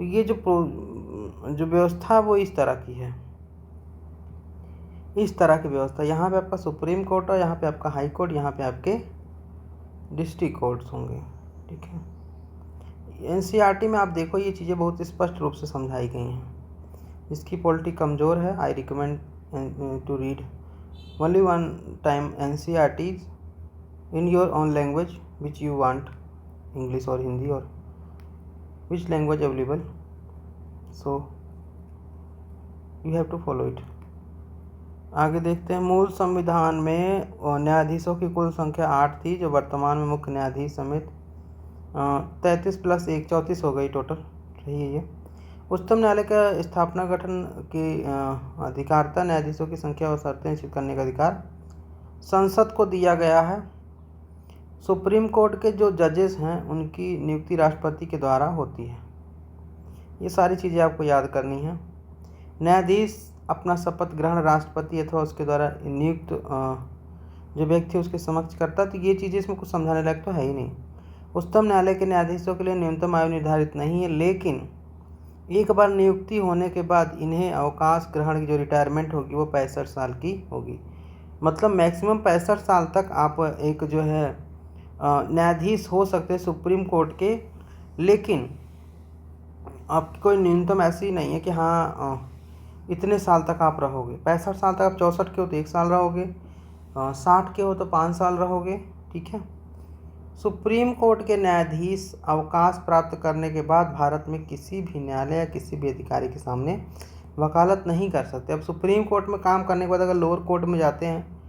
ये जो व्यवस्था वो इस तरह की है, इस तरह की व्यवस्था। यहाँ पे आपका सुप्रीम कोर्ट और यहाँ पे आपका हाई कोर्ट, यहाँ पे आपके डिस्ट्रिक्ट कोर्ट्स होंगे, ठीक है। एनसीईआरटी में आप देखो ये चीज़ें बहुत स्पष्ट रूप से समझाई गई हैं। जिसकी पॉलिटी कमज़ोर है, I recommend to read only one time NCERT in your own language which you want, English or Hindi or which language available, so you have to follow it। आगे देखते हैं। मूल संविधान में न्यायाधीशों की कुल संख्या 8 थी, जो वर्तमान में मुख्य न्यायाधीश समेत 33 + 1 34 हो गई टोटल, सही है ये। उच्चतम न्यायालय का स्थापना गठन की अधिकारता, न्यायाधीशों की संख्या और शर्तें निश्चित करने का अधिकार संसद को दिया गया है। सुप्रीम कोर्ट के जो जजेस हैं उनकी नियुक्ति राष्ट्रपति के द्वारा होती है। ये सारी चीज़ें आपको याद करनी है। न्यायाधीश अपना शपथ ग्रहण राष्ट्रपति अथवा उसके द्वारा नियुक्त जो व्यक्ति उसके समक्ष करता है। तो ये चीज़ें इसमें कुछ समझाने लायक तो है ही नहीं। उच्चतम न्यायालय के न्यायाधीशों के लिए न्यूनतम आयु निर्धारित नहीं है, लेकिन एक बार नियुक्ति होने के बाद इन्हें अवकाश ग्रहण की जो रिटायरमेंट होगी वो 65 साल की होगी। मतलब मैक्सिमम 65 साल तक आप एक जो है न्यायाधीश हो सकते हैं सुप्रीम कोर्ट के, लेकिन आपकी कोई न्यूनतम ऐसी नहीं है कि हाँ इतने साल तक आप रहोगे। 65 साल तक आप 64 के हो तो 1 साल रहोगे, 60 के हो तो 5 साल रहोगे। ठीक है। सुप्रीम कोर्ट के न्यायाधीश अवकाश प्राप्त करने के बाद भारत में किसी भी न्यायालय या किसी भी अधिकारी के सामने वकालत नहीं कर सकते। अब सुप्रीम कोर्ट में काम करने के बाद अगर लोअर कोर्ट में जाते हैं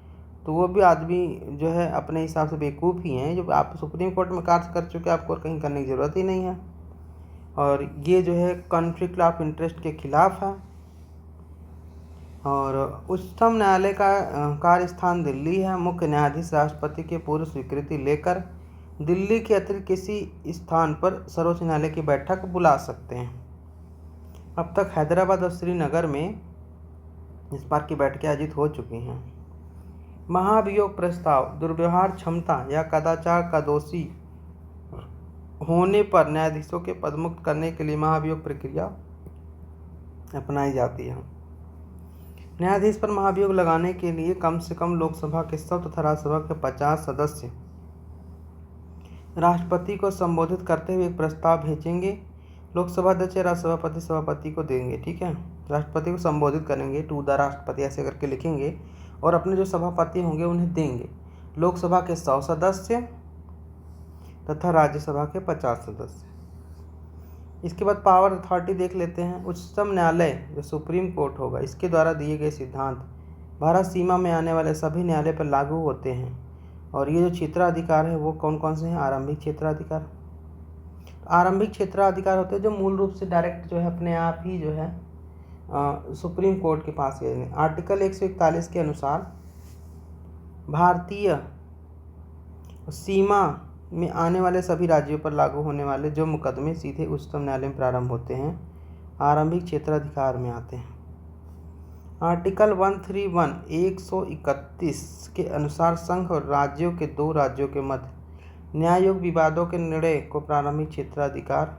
तो वो भी आदमी जो है अपने हिसाब से बेवकूफ़ ही हैं। जो आप सुप्रीम कोर्ट में कार्य कर चुके, आपको और कहीं करने की ज़रूरत ही नहीं है। और ये जो है कॉन्फ्लिक्ट ऑफ इंटरेस्ट के खिलाफ है। और उच्चतम न्यायालय का कार्य स्थान दिल्ली है। मुख्य न्यायाधीश राष्ट्रपति के पूर्व स्वीकृति लेकर दिल्ली के अतिरिक्त किसी स्थान पर सर्वोच्च न्यायालय की बैठक बुला सकते हैं। अब तक हैदराबाद और श्रीनगर में इस बार की बैठकें आयोजित हो चुकी हैं। महाभियोग प्रस्ताव दुर्व्यवहार, क्षमता या कदाचार का दोषी होने पर न्यायाधीशों के पदमुक्त करने के लिए महाभियोग प्रक्रिया अपनाई जाती है। न्यायाधीश पर महाभियोग लगाने के लिए कम से कम लोकसभा के 100 तथा राज्यसभा के 50 सदस्य राष्ट्रपति को संबोधित करते हुए एक प्रस्ताव भेजेंगे। लोकसभा अध्यक्ष या राज्यसभापति सभापति को देंगे। ठीक है। राष्ट्रपति को संबोधित करेंगे, टू द राष्ट्रपति ऐसे करके लिखेंगे और अपने जो सभापति होंगे उन्हें देंगे। लोकसभा के 100 सदस्य तथा राज्यसभा के 50 सदस्य। इसके बाद पावर अथॉरिटी देख लेते हैं। उच्चतम न्यायालय जो सुप्रीम कोर्ट होगा, इसके द्वारा दिए गए सिद्धांत भारत सीमा में आने वाले सभी न्यायालय पर लागू होते हैं। और ये जो क्षेत्राधिकार है वो कौन कौन से हैं? आरंभिक क्षेत्राधिकार। आरंभिक क्षेत्राधिकार होते हैं जो मूल रूप से डायरेक्ट जो है अपने आप ही जो है सुप्रीम कोर्ट के पास है। आर्टिकल 141 के अनुसार भारतीय सीमा में आने वाले सभी राज्यों पर लागू होने वाले जो मुकदमे सीधे उच्चतम न्यायालय में प्रारंभ होते हैं, आरंभिक क्षेत्राधिकार में आते हैं। आर्टिकल 131 के अनुसार संघ और राज्यों के 2 राज्यों के मध्य न्यायिक विवादों के निर्णय को प्रारंभिक क्षेत्राधिकार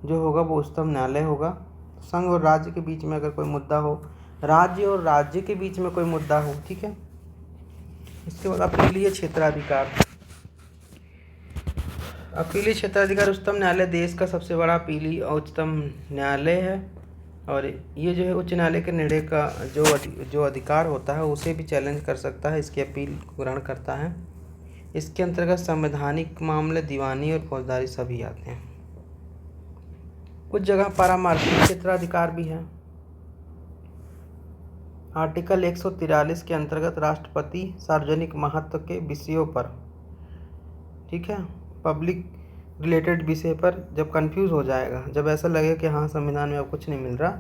जो होगा वो उच्चतम न्यायालय होगा। संघ और राज्य के बीच में अगर कोई मुद्दा हो, राज्य और राज्य के बीच में कोई मुद्दा हो, ठीक है। इसके बाद अपीलीय क्षेत्राधिकार। अपीलीय क्षेत्राधिकार उच्चतम न्यायालय देश का सबसे बड़ा अपीलीय और उच्चतम न्यायालय है। और ये जो है उच्च न्यायालय के निर्णय का जो अधिकार होता है उसे भी चैलेंज कर सकता है, इसकी अपील को ग्रहण करता है। इसके अंतर्गत संवैधानिक मामले, दीवानी और फौजदारी सभी आते हैं। कुछ जगह परामर्शी क्षेत्राधिकार भी है। आर्टिकल 143 के अंतर्गत राष्ट्रपति सार्वजनिक महत्व के विषयों पर, ठीक है, पब्लिक रिलेटेड विषय पर जब कंफ्यूज हो जाएगा, जब ऐसा लगे कि हाँ संविधान में अब कुछ नहीं मिल रहा,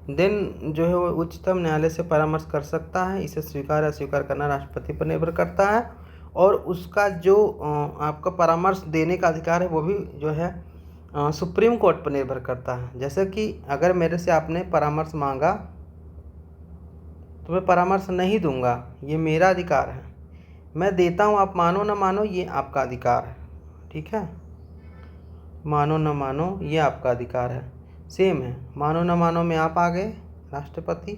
देन जो है वो उच्चतम न्यायालय से परामर्श कर सकता है। इसे स्वीकार या अस्वीकार करना राष्ट्रपति पर निर्भर करता है। और उसका जो आपका परामर्श देने का अधिकार है वो भी जो है सुप्रीम कोर्ट पर निर्भर करता है। जैसे कि अगर मेरे से आपने परामर्श मांगा तो मैं परामर्श नहीं दूंगा, ये मेरा अधिकार है। मैं देता हूँ, आप मानो ना मानो ये आपका अधिकार है, ठीक है। मानो ना मानो ये आपका अधिकार है। सेम है, मानो ना मानो में आप आ गए राष्ट्रपति,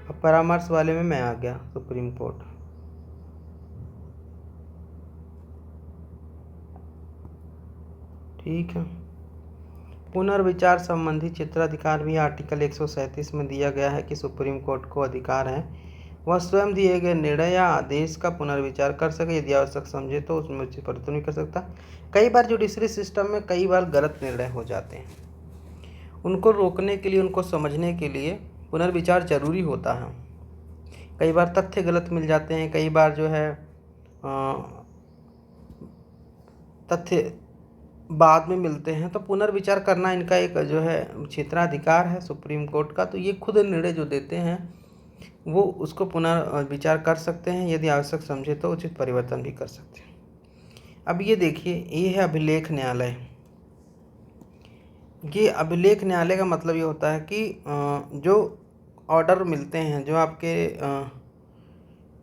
अब परामर्श वाले में मैं आ गया सुप्रीम कोर्ट। ठीक है। पुनर्विचार संबंधी क्षेत्राधिकार भी आर्टिकल 137 में दिया गया है कि सुप्रीम कोर्ट को अधिकार है वह स्वयं दिए गए निर्णय या आदेश का पुनर्विचार कर सके, यदि आवश्यक समझे तो उसमें उचित परिवर्तन नहीं कर सकता। कई बार जुडिशरी सिस्टम में कई बार गलत निर्णय हो जाते हैं, उनको रोकने के लिए, उनको समझने के लिए पुनर्विचार जरूरी होता है। कई बार तथ्य गलत मिल जाते हैं, कई बार जो है तथ्य बाद में मिलते हैं, तो पुनर्विचार करना इनका एक जो है क्षेत्राधिकार है सुप्रीम कोर्ट का। तो ये खुद निर्णय जो देते हैं वो उसको पुनर्विचार कर सकते हैं, यदि आवश्यक समझे तो उचित परिवर्तन भी कर सकते हैं। अब ये देखिए, ये है अभिलेख न्यायालय। ये अभिलेख न्यायालय का मतलब ये होता है कि जो ऑर्डर मिलते हैं, जो आपके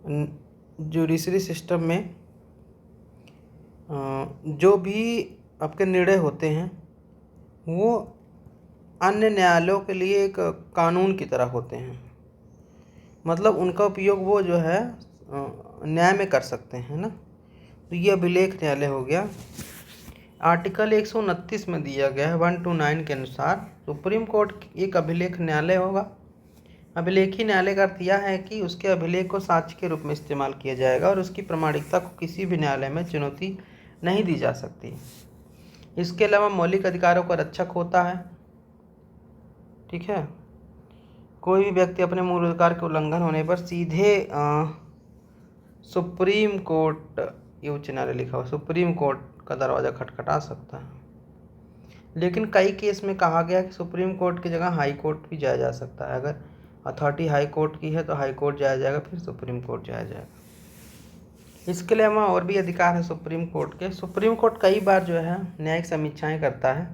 जुडिशरी सिस्टम में जो भी आपके निर्णय होते हैं वो अन्य न्यायालयों के लिए एक कानून की तरह होते हैं। मतलब उनका उपयोग वो जो है न्याय में कर सकते हैं ना। तो ये अभिलेख न्यायालय हो गया। आर्टिकल 129 में दिया गया है 129 के अनुसार सुप्रीम कोर्ट एक अभिलेख न्यायालय होगा। अभिलेखी न्यायालय का अर्थ यह है कि उसके अभिलेख को साक्ष्य के रूप में इस्तेमाल किया जाएगा और उसकी प्रामाणिकता को किसी भी न्यायालय में चुनौती नहीं दी जा सकती। इसके अलावा मौलिक अधिकारों का रक्षक होता है। ठीक है, कोई भी व्यक्ति अपने मूल अधिकार के उल्लंघन होने पर सीधे सुप्रीम कोर्ट, ये उच्च न्यायालय लिखा हुआ, सुप्रीम कोर्ट का दरवाज़ा खटखटा सकता है। लेकिन कई केस में कहा गया कि सुप्रीम कोर्ट की जगह हाई कोर्ट भी जाया जा सकता है। अगर अथॉरिटी हाई कोर्ट की है तो हाई कोर्ट जाया जाएगा, फिर सुप्रीम कोर्ट जाया जाएगा। इसके अलावा और भी अधिकार है सुप्रीम कोर्ट के। सुप्रीम कोर्ट कई बार जो है न्यायिक समीक्षाएं करता है,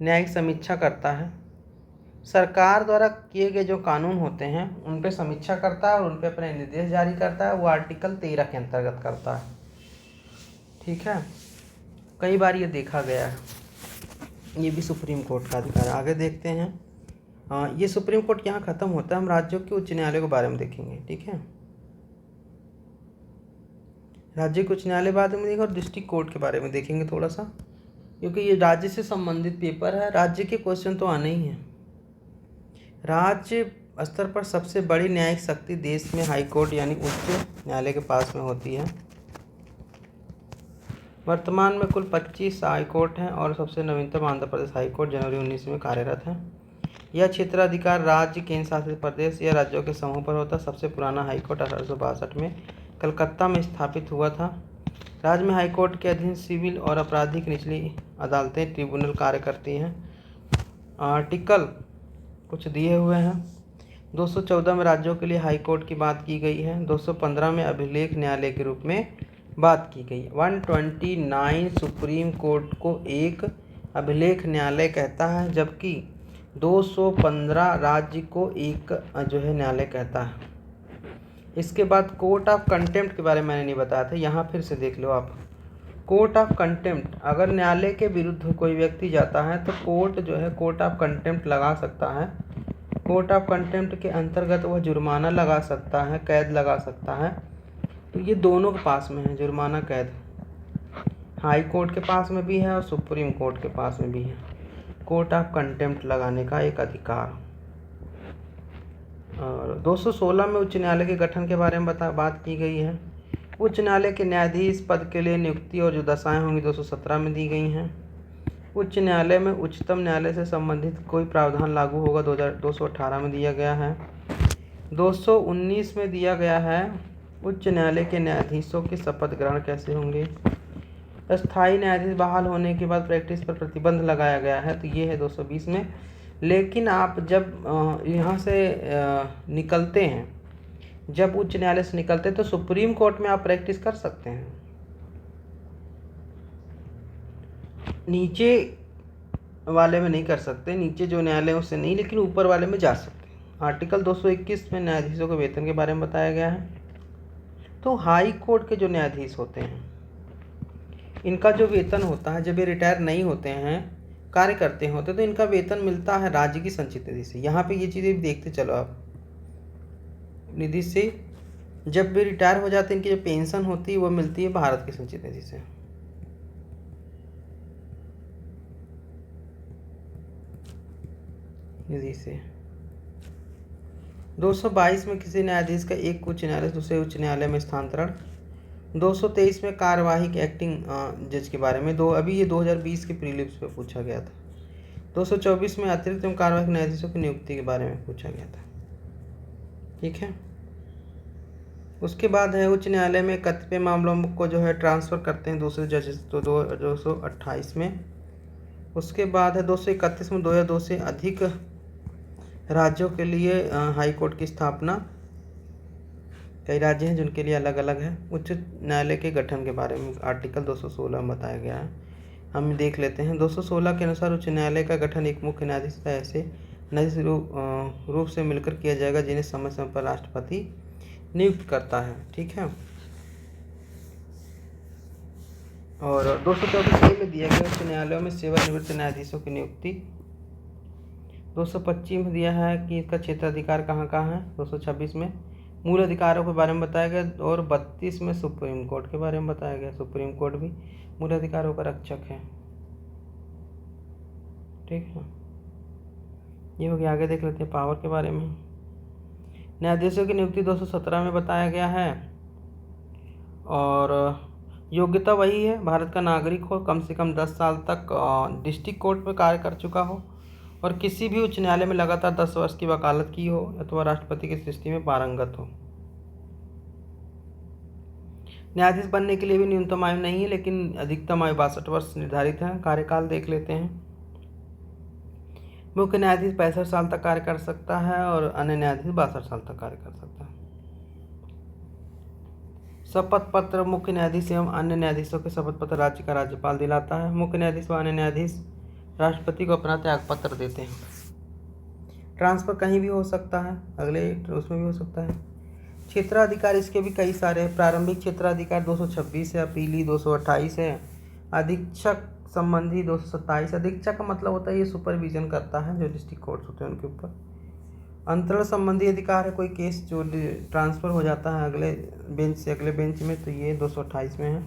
न्यायिक समीक्षा करता है। सरकार द्वारा किए गए जो कानून होते हैं उन पे समीक्षा करता है और उन पे अपने निर्देश जारी करता है। वो आर्टिकल 13 के अंतर्गत करता है। ठीक है, कई बार ये देखा गया है। ये भी सुप्रीम कोर्ट का अधिकार है। आगे देखते हैं। ये सुप्रीम कोर्ट यहाँ ख़त्म होता है। हम राज्यों के उच्च न्यायालय के बारे में देखेंगे। ठीक है, राज्य के उच्च न्यायालय बाद में देखेंगे और डिस्ट्रिक्ट कोर्ट के बारे में देखेंगे थोड़ा सा, क्योंकि ये राज्य से संबंधित पेपर है। राज्य के क्वेश्चन तो आने ही हैं। राज्य स्तर पर सबसे बड़ी न्यायिक शक्ति देश में हाई कोर्ट यानी उच्च न्यायालय के पास में होती है। वर्तमान में कुल 25 हाई कोर्ट हैं और सबसे नवीनतम आंध्र प्रदेश हाई कोर्ट जनवरी 19 में कार्यरत है। यह क्षेत्राधिकार राज्य, केंद्र शासित प्रदेश या राज्यों के समूह पर होता है। सबसे पुराना हाई कोर्ट 1862 में कलकत्ता में स्थापित हुआ था। राज्य में हाई कोर्ट के अधीन सिविल और आपराधिक निचली अदालतें, ट्रिब्यूनल कार्य करती हैं। आर्टिकल कुछ दिए हुए हैं। 214 में राज्यों के लिए हाई कोर्ट की बात की गई है। 215 में अभिलेख न्यायालय के रूप में बात की गई। 129 सुप्रीम कोर्ट को एक अभिलेख न्यायालय कहता है, जबकि 215 राज्य को एक जो है न्यायालय कहता है। इसके बाद कोर्ट ऑफ कंटेम्प्ट के बारे में मैंने नहीं बताया था, यहाँ फिर से देख लो आप। कोर्ट ऑफ कंटेम्प्ट, अगर न्यायालय के विरुद्ध कोई व्यक्ति जाता है तो कोर्ट जो है कोर्ट ऑफ कंटेम्प्ट लगा सकता है। कोर्ट ऑफ कंटेम्प्ट के अंतर्गत वह जुर्माना लगा सकता है, कैद लगा सकता है। तो ये दोनों के पास में है, जुर्माना कैद। हाई कोर्ट के पास में भी है और सुप्रीम कोर्ट के पास में भी है कोर्ट ऑफ कंटेम्प्ट लगाने का एक अधिकार। और 216 में उच्च न्यायालय के गठन के बारे में बात की गई है। उच्च न्यायालय के न्यायाधीश पद के लिए नियुक्ति और जो दशाएं होंगी 217 में दी गई हैं। उच्च न्यायालय में उच्चतम न्यायालय से संबंधित कोई प्रावधान लागू होगा 218 में दिया गया है। 219 में दिया गया है उच्च न्यायालय के न्यायाधीशों के शपथ ग्रहण कैसे होंगे। अस्थायी न्यायाधीश बहाल होने के बाद प्रैक्टिस पर प्रतिबंध लगाया गया है, तो ये है 220 में। लेकिन आप जब यहाँ से निकलते हैं, जब उच्च न्यायालय से निकलते हैं तो सुप्रीम कोर्ट में आप प्रैक्टिस कर सकते हैं। नीचे वाले में नहीं कर सकते, नीचे जो न्यायालय उससे नहीं, लेकिन ऊपर वाले में जा सकते हैं। आर्टिकल 221 में न्यायाधीशों के वेतन के बारे में बताया गया है। तो हाई कोर्ट के जो न्यायाधीश होते हैं इनका जो वेतन होता है, जब ये रिटायर नहीं होते हैं, कार्य करते होते, तो इनका वेतन मिलता है राज्य की संचित निधि से। यहाँ पे ये चीज़ें भी देखते चलो आप, निधि से जब भी रिटायर हो जाते हैं इनकी जो पेंशन होती है वो मिलती है भारत की संचित निधि से। निधि से 222 में किसी न्यायाधीश का एक उच्च न्यायालय दूसरे उच्च न्यायालय में स्थानांतरण। 223 में कार्यवाही एक्टिंग जज के बारे में अभी ये 2020 के प्रीलिम्स पे पूछा गया था। 224 में अतिरिक्त एवं कार्यवाही न्यायाधीशों की नियुक्ति के बारे में पूछा गया था। ठीक है, उसके बाद है उच्च न्यायालय में कतिपय मामलों को जो है ट्रांसफ़र करते हैं दूसरे जजेस, तो 228 में। उसके बाद है 231 में 2 या 2 से अधिक राज्यों के लिए हाई कोर्ट की स्थापना। कई राज्य हैं जिनके लिए अलग अलग है। उच्च न्यायालय के गठन के बारे में आर्टिकल 216 में बताया गया है, हम देख लेते हैं। 216 के अनुसार उच्च न्यायालय का गठन एक मुख्य न्यायाधीश ऐसे न्यायाधीश रूप से मिलकर किया जाएगा, जिन्हें समय समय पर राष्ट्रपति नियुक्त करता है। ठीक है। और 224 में दिया गया उच्च न्यायालयों में सेवानिवृत्त न्यायाधीशों की नियुक्ति। 225 में दिया है कि इसका क्षेत्राधिकार कहाँ कहाँ है। 226 में मूल अधिकारों के बारे में बताया गया और 32 में सुप्रीम कोर्ट के बारे में बताया गया। सुप्रीम कोर्ट भी मूल अधिकारों का रक्षक है। ठीक है, ये हो गया। आगे देख लेते हैं पावर के बारे में। न्यायाधीशों की नियुक्ति 217 में बताया गया है और योग्यता वही है, भारत का नागरिक हो, कम से कम 10 साल तक डिस्ट्रिक्ट कोर्ट में कार्य कर चुका हो और किसी भी उच्च न्यायालय में लगातार 10 वर्ष की वकालत की हो अथवा राष्ट्रपति की सृष्टि में पारंगत हो। न्यायाधीश बनने के लिए भी न्यूनतम आयु नहीं है, लेकिन अधिकतम आयु 62 वर्ष निर्धारित है। कार्यकाल देख लेते हैं। मुख्य न्यायाधीश 65 साल तक कार्य कर सकता है और अन्य न्यायाधीश 62 साल तक कार्य कर सकता है। शपथ पत्र मुख्य न्यायाधीश एवं अन्य न्यायाधीशों के शपथ पत्र राज्य का राज्यपाल दिलाता है। मुख्य न्यायाधीश व अन्य न्यायाधीश राष्ट्रपति को अपना त्याग पत्र देते हैं। ट्रांसफर कहीं भी हो सकता है, अगले उसमें भी हो सकता है। क्षेत्राधिकार इसके भी कई सारे हैं। प्रारंभिक क्षेत्राधिकार 226 है, अपीली 228 है, अधीक्षक संबंधी 227। अधीक्षक का मतलब होता है ये सुपरविजन करता है जो डिस्ट्रिक्ट कोर्ट्स होते हैं उनके ऊपर। अंतरण संबंधी अधिकार है, कोई केस जो ट्रांसफ़र हो जाता है अगले बेंच से अगले बेंच में, तो ये 228 में है।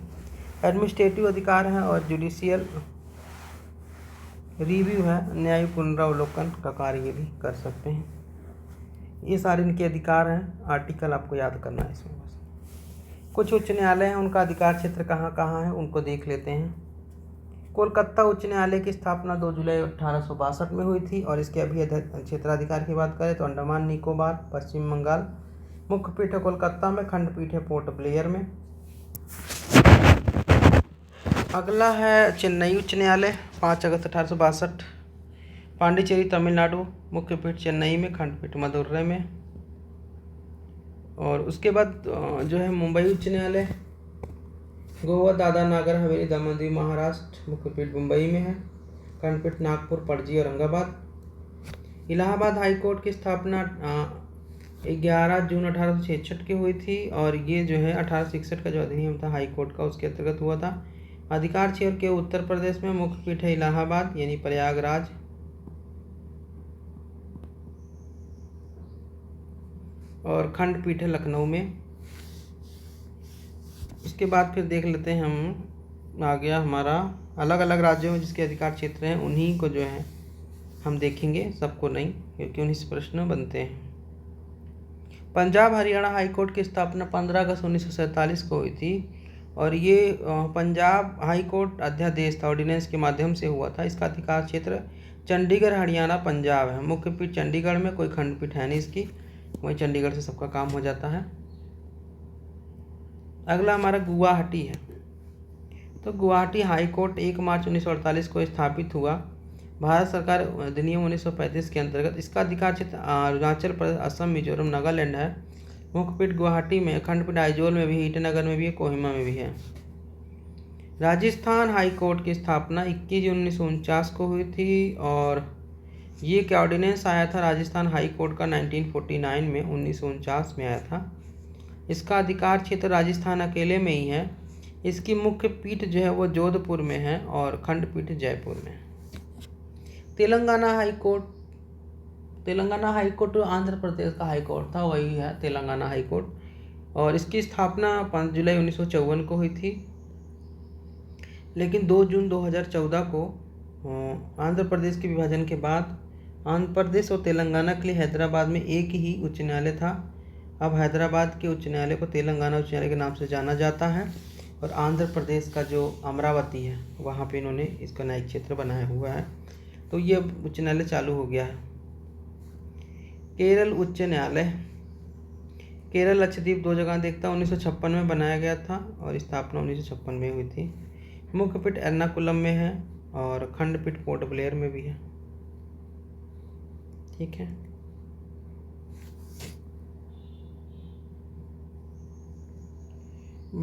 एडमिनिस्ट्रेटिव अधिकार है और जुडिशियल रिव्यू है, न्यायिक पुनरावलोकन का कार्य भी कर सकते हैं। ये सारे इनके अधिकार हैं। आर्टिकल आपको याद करना है इसमें बस। कुछ उच्च न्यायालय हैं, उनका अधिकार क्षेत्र कहाँ कहाँ है उनको देख लेते हैं। कोलकाता उच्च न्यायालय की स्थापना 2 जुलाई 1862 में हुई थी और इसके अभी क्षेत्राधिकार की बात करें तो अंडमान निकोबार, पश्चिम बंगाल। मुख्य पीठ है कोलकाता में, खंडपीठ है पोर्ट ब्लेयर में। अगला है चेन्नई उच्च न्यायालय, 5 अगस्त 1862। पांडिचेरी तमिलनाडु, मुख्य पीठ चेन्नई में, खंडपीठ मदुरै में। और उसके बाद जो है मुंबई उच्च न्यायालय, गोवा दादरा नगर हवेली दमन दीव महाराष्ट्र, मुख्य पीठ मुंबई में है, खंडपीठ नागपुर पणजी औरंगाबाद। इलाहाबाद हाई कोर्ट की स्थापना 11 जून 1866 की हुई थी और ये जो है 1866 का जो अधिनियम था हाई कोर्ट का उसके अंतर्गत हुआ था। अधिकार क्षेत्र के उत्तर प्रदेश में, मुख्य पीठ है इलाहाबाद यानी प्रयागराज। और खंडपीठ है लखनऊ में। इसके बाद फिर देख लेते हैं हम, आ गया हमारा अलग अलग राज्यों में जिसके अधिकार क्षेत्र हैं उन्हीं को जो है हम देखेंगे, सबको नहीं, क्योंकि उन्हीं से प्रश्न बनते हैं। पंजाब हरियाणा हाई कोर्ट की स्थापना 15 अगस्त 1947 को हुई थी और ये पंजाब हाई कोर्ट अध्यादेश था, ऑर्डिनेंस के माध्यम से हुआ था। इसका अधिकार क्षेत्र चंडीगढ़ हरियाणा पंजाब है। मुख्य पीठ चंडीगढ़ में, कोई खंडपीठ है नहीं इसकी, वहीं चंडीगढ़ से सबका काम हो जाता है। अगला हमारा गुवाहाटी है। तो गुवाहाटी हाई कोर्ट 1 मार्च 1948 को स्थापित हुआ। भारत सरकार अधिनियम 1935 के अंतर्गत। इसका अधिकार क्षेत्र अरुणाचल प्रदेश, असम, मिजोरम, नागालैंड है। मुख्य पीठ गुवाहाटी में, खंडपीठ आइजोल में भी, ईटानगर में भी है, कोहिमा में भी है। राजस्थान हाई कोर्ट की स्थापना 21 जून 1949 को हुई थी और ये क्या ऑर्डिनेंस आया था राजस्थान हाई कोर्ट का 1949 में, 1949 में आया था। इसका अधिकार क्षेत्र राजस्थान अकेले में ही है। इसकी मुख्य पीठ जो है वो जोधपुर में है और खंडपीठ जयपुर में है। Telangana high court, Telangana high court Andhra Pradesh का हाई कोर्ट था, वही है तेलंगाना हाई कोर्ट और इसकी स्थापना 5 जुलाई 1954 को हुई थी। लेकिन 2 जून 2014 को आंध्र प्रदेश के विभाजन के बाद आंध्र प्रदेश और तेलंगाना के लिए हैदराबाद में एक ही उच्च न्यायालय था। अब हैदराबाद के उच्च न्यायालय को तेलंगाना उच्च न्यायालय के नाम से जाना जाता है और आंध्र प्रदेश का जो अमरावती है वहाँ पे इन्होंने इसका न्यायिक क्षेत्र बनाया हुआ है। तो ये उच्च न्यायालय चालू हो गया है। केरल उच्च न्यायालय, केरल लक्षद्वीप 2 जगह देखता है। 1956 में बनाया गया था और स्थापना 1956 में हुई थी। मुख्य पीठ एर्नाकुलम में है और खंडपीठ पोर्ट ब्लेयर में भी है। ठीक है,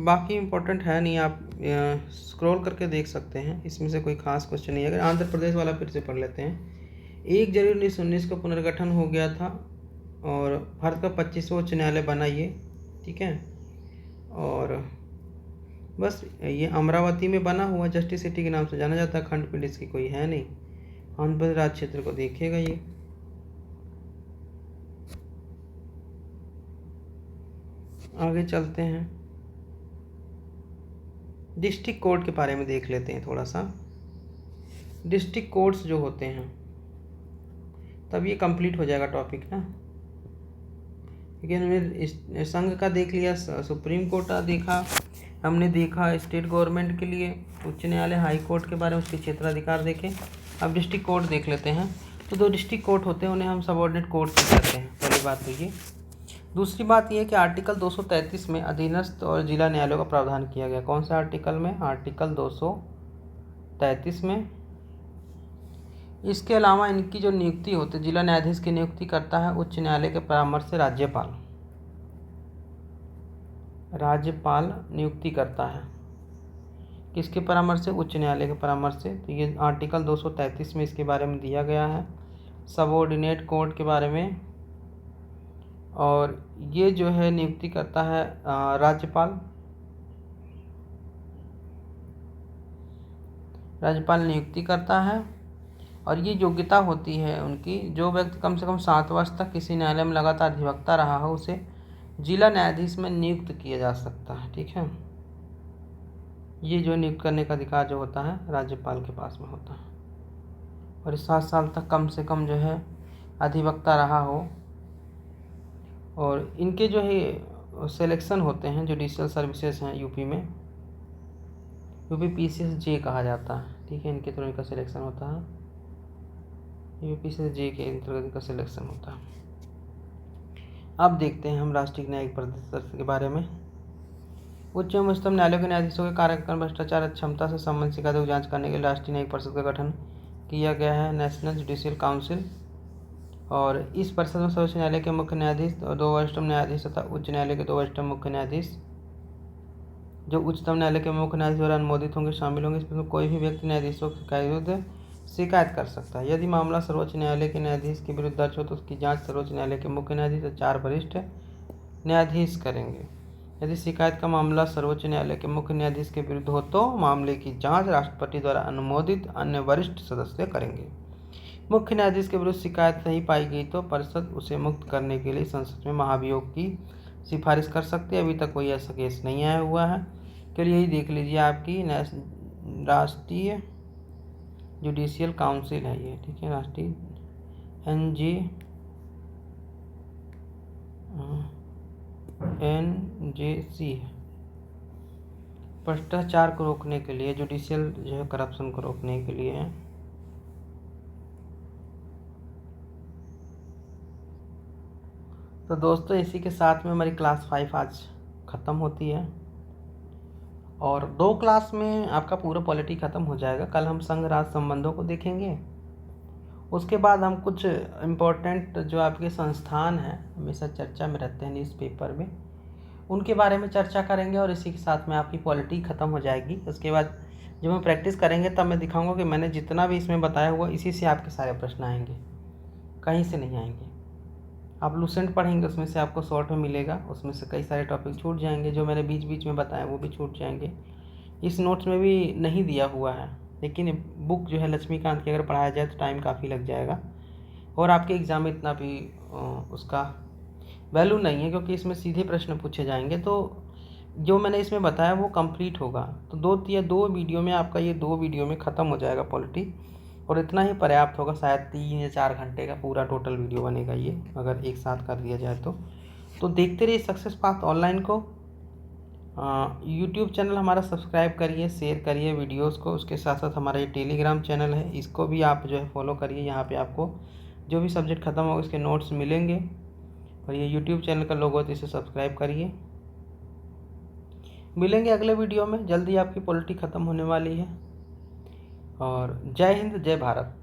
बाकी इम्पोर्टेंट है नहीं, आप स्क्रॉल करके देख सकते हैं, इसमें से कोई खास क्वेश्चन नहीं है। अगर आंध्र प्रदेश वाला फिर से पढ़ लेते हैं। 1 जनवरी 1919 को पुनर्गठन हो गया था और भारत का 25वां उच्च न्यायालय बना ये, ठीक है। और बस ये अमरावती में बना हुआ, जस्टिस सिटी के नाम से जाना जाता है। खंडपीठ इसकी कोई है नहीं। आंध्र प्रदेश राज्य क्षेत्र को देखेगा ये। आगे चलते हैं, डिस्ट्रिक्ट कोर्ट के बारे में देख लेते हैं थोड़ा सा। डिस्ट्रिक्ट कोर्ट्स जो होते हैं, तब ये कंप्लीट हो जाएगा टॉपिक ना। लेकिन हमने संघ का देख लिया, सुप्रीम कोर्ट का देखा, हमने देखा स्टेट गवर्नमेंट के लिए उच्च न्यायालय, हाई कोर्ट के बारे में, उसके क्षेत्राधिकार देखे। अब डिस्ट्रिक्ट कोर्ट देख लेते हैं। तो 2 डिस्ट्रिक्ट कोर्ट होते हैं, उन्हें हम सबऑर्डिनेट कोर्ट कहते हैं। पहली बात तो ये। दूसरी बात ये कि आर्टिकल 233 में अधीनस्थ और जिला न्यायालयों का प्रावधान किया गया। कौन सा आर्टिकल में? आर्टिकल 233 में। इसके अलावा इनकी जो नियुक्ति होती है, जिला न्यायाधीश की नियुक्ति करता है उच्च न्यायालय के परामर्श से राज्यपाल। राज्यपाल नियुक्ति करता है, किसके परामर्श से? उच्च न्यायालय के परामर्श से। तो ये आर्टिकल 233 में इसके बारे में दिया गया है, सबऑर्डिनेट कोर्ट के बारे में। और ये जो है नियुक्ति करता है राज्यपाल। राज्यपाल नियुक्ति करता है। और ये योग्यता होती है उनकी, जो व्यक्ति कम से कम 7 वर्ष तक किसी न्यायालय में लगातार अधिवक्ता रहा हो, उसे जिला न्यायाधीश में नियुक्त किया जा सकता है, ठीक है। ये जो नियुक्त करने का अधिकार जो होता है राज्यपाल के पास में होता है। और 7 साल तक कम से कम जो है अधिवक्ता रहा हो। और इनके जो है सिलेक्शन होते हैं, जुडिशियल सर्विसेज हैं यूपी में, यूपी PCSJ कहा जाता है, ठीक है। इनके थ्रू इनका सिलेक्शन होता है, यूपी PCSJ के अंतर्गत इनका सिलेक्शन होता है। अब देखते हैं हम राष्ट्रीय न्यायिक परिषद के बारे में। उच्च एवं उच्चतम न्यायालयों के न्यायाधीशों के कार्यकाल भ्रष्टाचार क्षमता से संबंधित शिकायतों की जांच करने के लिए राष्ट्रीय न्यायिक परिषद का गठन किया गया है, नेशनल जुडिशियल काउंसिल। और इस परिषद में सर्वोच्च न्यायालय के मुख्य न्यायाधीश और 2 वरिष्ठ न्यायाधीश तथा उच्च न्यायालय के 2 वरिष्ठ मुख्य न्यायाधीश, जो उच्चतम न्यायालय के मुख्य न्यायाधीश द्वारा अनुमोदित होंगे, शामिल होंगे। इसमें कोई भी व्यक्ति न्यायाधीशों के विरुद्ध शिकायत कर सकता है। यदि मामला सर्वोच्च न्यायालय के न्यायाधीश के विरुद्ध दर्ज हो तो उसकी जांच सर्वोच्च न्यायालय के मुख्य न्यायाधीश और 4 वरिष्ठ न्यायाधीश करेंगे। यदि शिकायत का मामला सर्वोच्च न्यायालय के मुख्य न्यायाधीश के विरुद्ध हो तो मामले की जांच राष्ट्रपति द्वारा अनुमोदित अन्य वरिष्ठ सदस्य करेंगे। मुख्य न्यायाधीश के विरुद्ध शिकायत नहीं पाई गई तो परिषद उसे मुक्त करने के लिए संसद में महाभियोग की सिफारिश कर सकती है। अभी तक कोई ऐसा केस नहीं आया हुआ है। चलिए यही देख लीजिए, आपकी राष्ट्रीय जुडिशियल काउंसिल है ये, ठीक है। राष्ट्रीय NJC है, भ्रष्टाचार को रोकने के लिए, जुडिशियल जो है करप्शन को रोकने के लिए है। तो दोस्तों इसी के साथ में हमारी क्लास 5 आज ख़त्म होती है और 2 क्लास में आपका पूरा पॉलिटी ख़त्म हो जाएगा। कल हम संघ राज्य संबंधों को देखेंगे, उसके बाद हम कुछ इम्पोर्टेंट जो आपके संस्थान हैं हमेशा चर्चा में रहते हैं न्यूज़पेपर में, उनके बारे में चर्चा करेंगे। और इसी के साथ में आपकी पॉलिटी ख़त्म हो जाएगी। उसके बाद जब हम प्रैक्टिस करेंगे तब मैं दिखाऊंगा कि मैंने जितना भी इसमें बताया हुआ इसी से आपके सारे प्रश्न आएंगे, कहीं से नहीं आएंगे। आप लूसेंट पढ़ेंगे उसमें से आपको शॉर्ट में मिलेगा, उसमें से कई सारे टॉपिक छूट जाएंगे, जो मैंने बीच बीच में बताया वो भी छूट जाएंगे। इस नोट्स में भी नहीं दिया हुआ है, लेकिन बुक जो है लक्ष्मीकांत की अगर पढ़ाया जाए तो टाइम काफ़ी लग जाएगा और आपके एग्ज़ाम में इतना भी उसका वैल्यू नहीं है, क्योंकि इसमें सीधे प्रश्न पूछे जाएंगे। तो जो मैंने इसमें बताया वो कंप्लीट होगा। तो 2 वीडियो में आपका ये 2 वीडियो में ख़त्म हो जाएगा पॉलिटी, और इतना ही पर्याप्त होगा। शायद 3 या 4 घंटे का पूरा टोटल वीडियो बनेगा ये, अगर एक साथ कर दिया जाए तो देखते रहिए सक्सेस पाथ ऑनलाइन को। यूट्यूब चैनल हमारा सब्सक्राइब करिए, शेयर करिए वीडियोस को। उसके साथ साथ हमारा ये टेलीग्राम चैनल है, इसको भी आप जो है फॉलो करिए। यहाँ पे आपको जो भी सब्जेक्ट ख़त्म होगा इसके नोट्स मिलेंगे। और ये यूट्यूब चैनल का लोगो तो इसे सब्सक्राइब करिए। मिलेंगे अगले वीडियो में, जल्दी आपकी पॉलिटी ख़त्म होने वाली है। और जय हिंद, जय भारत।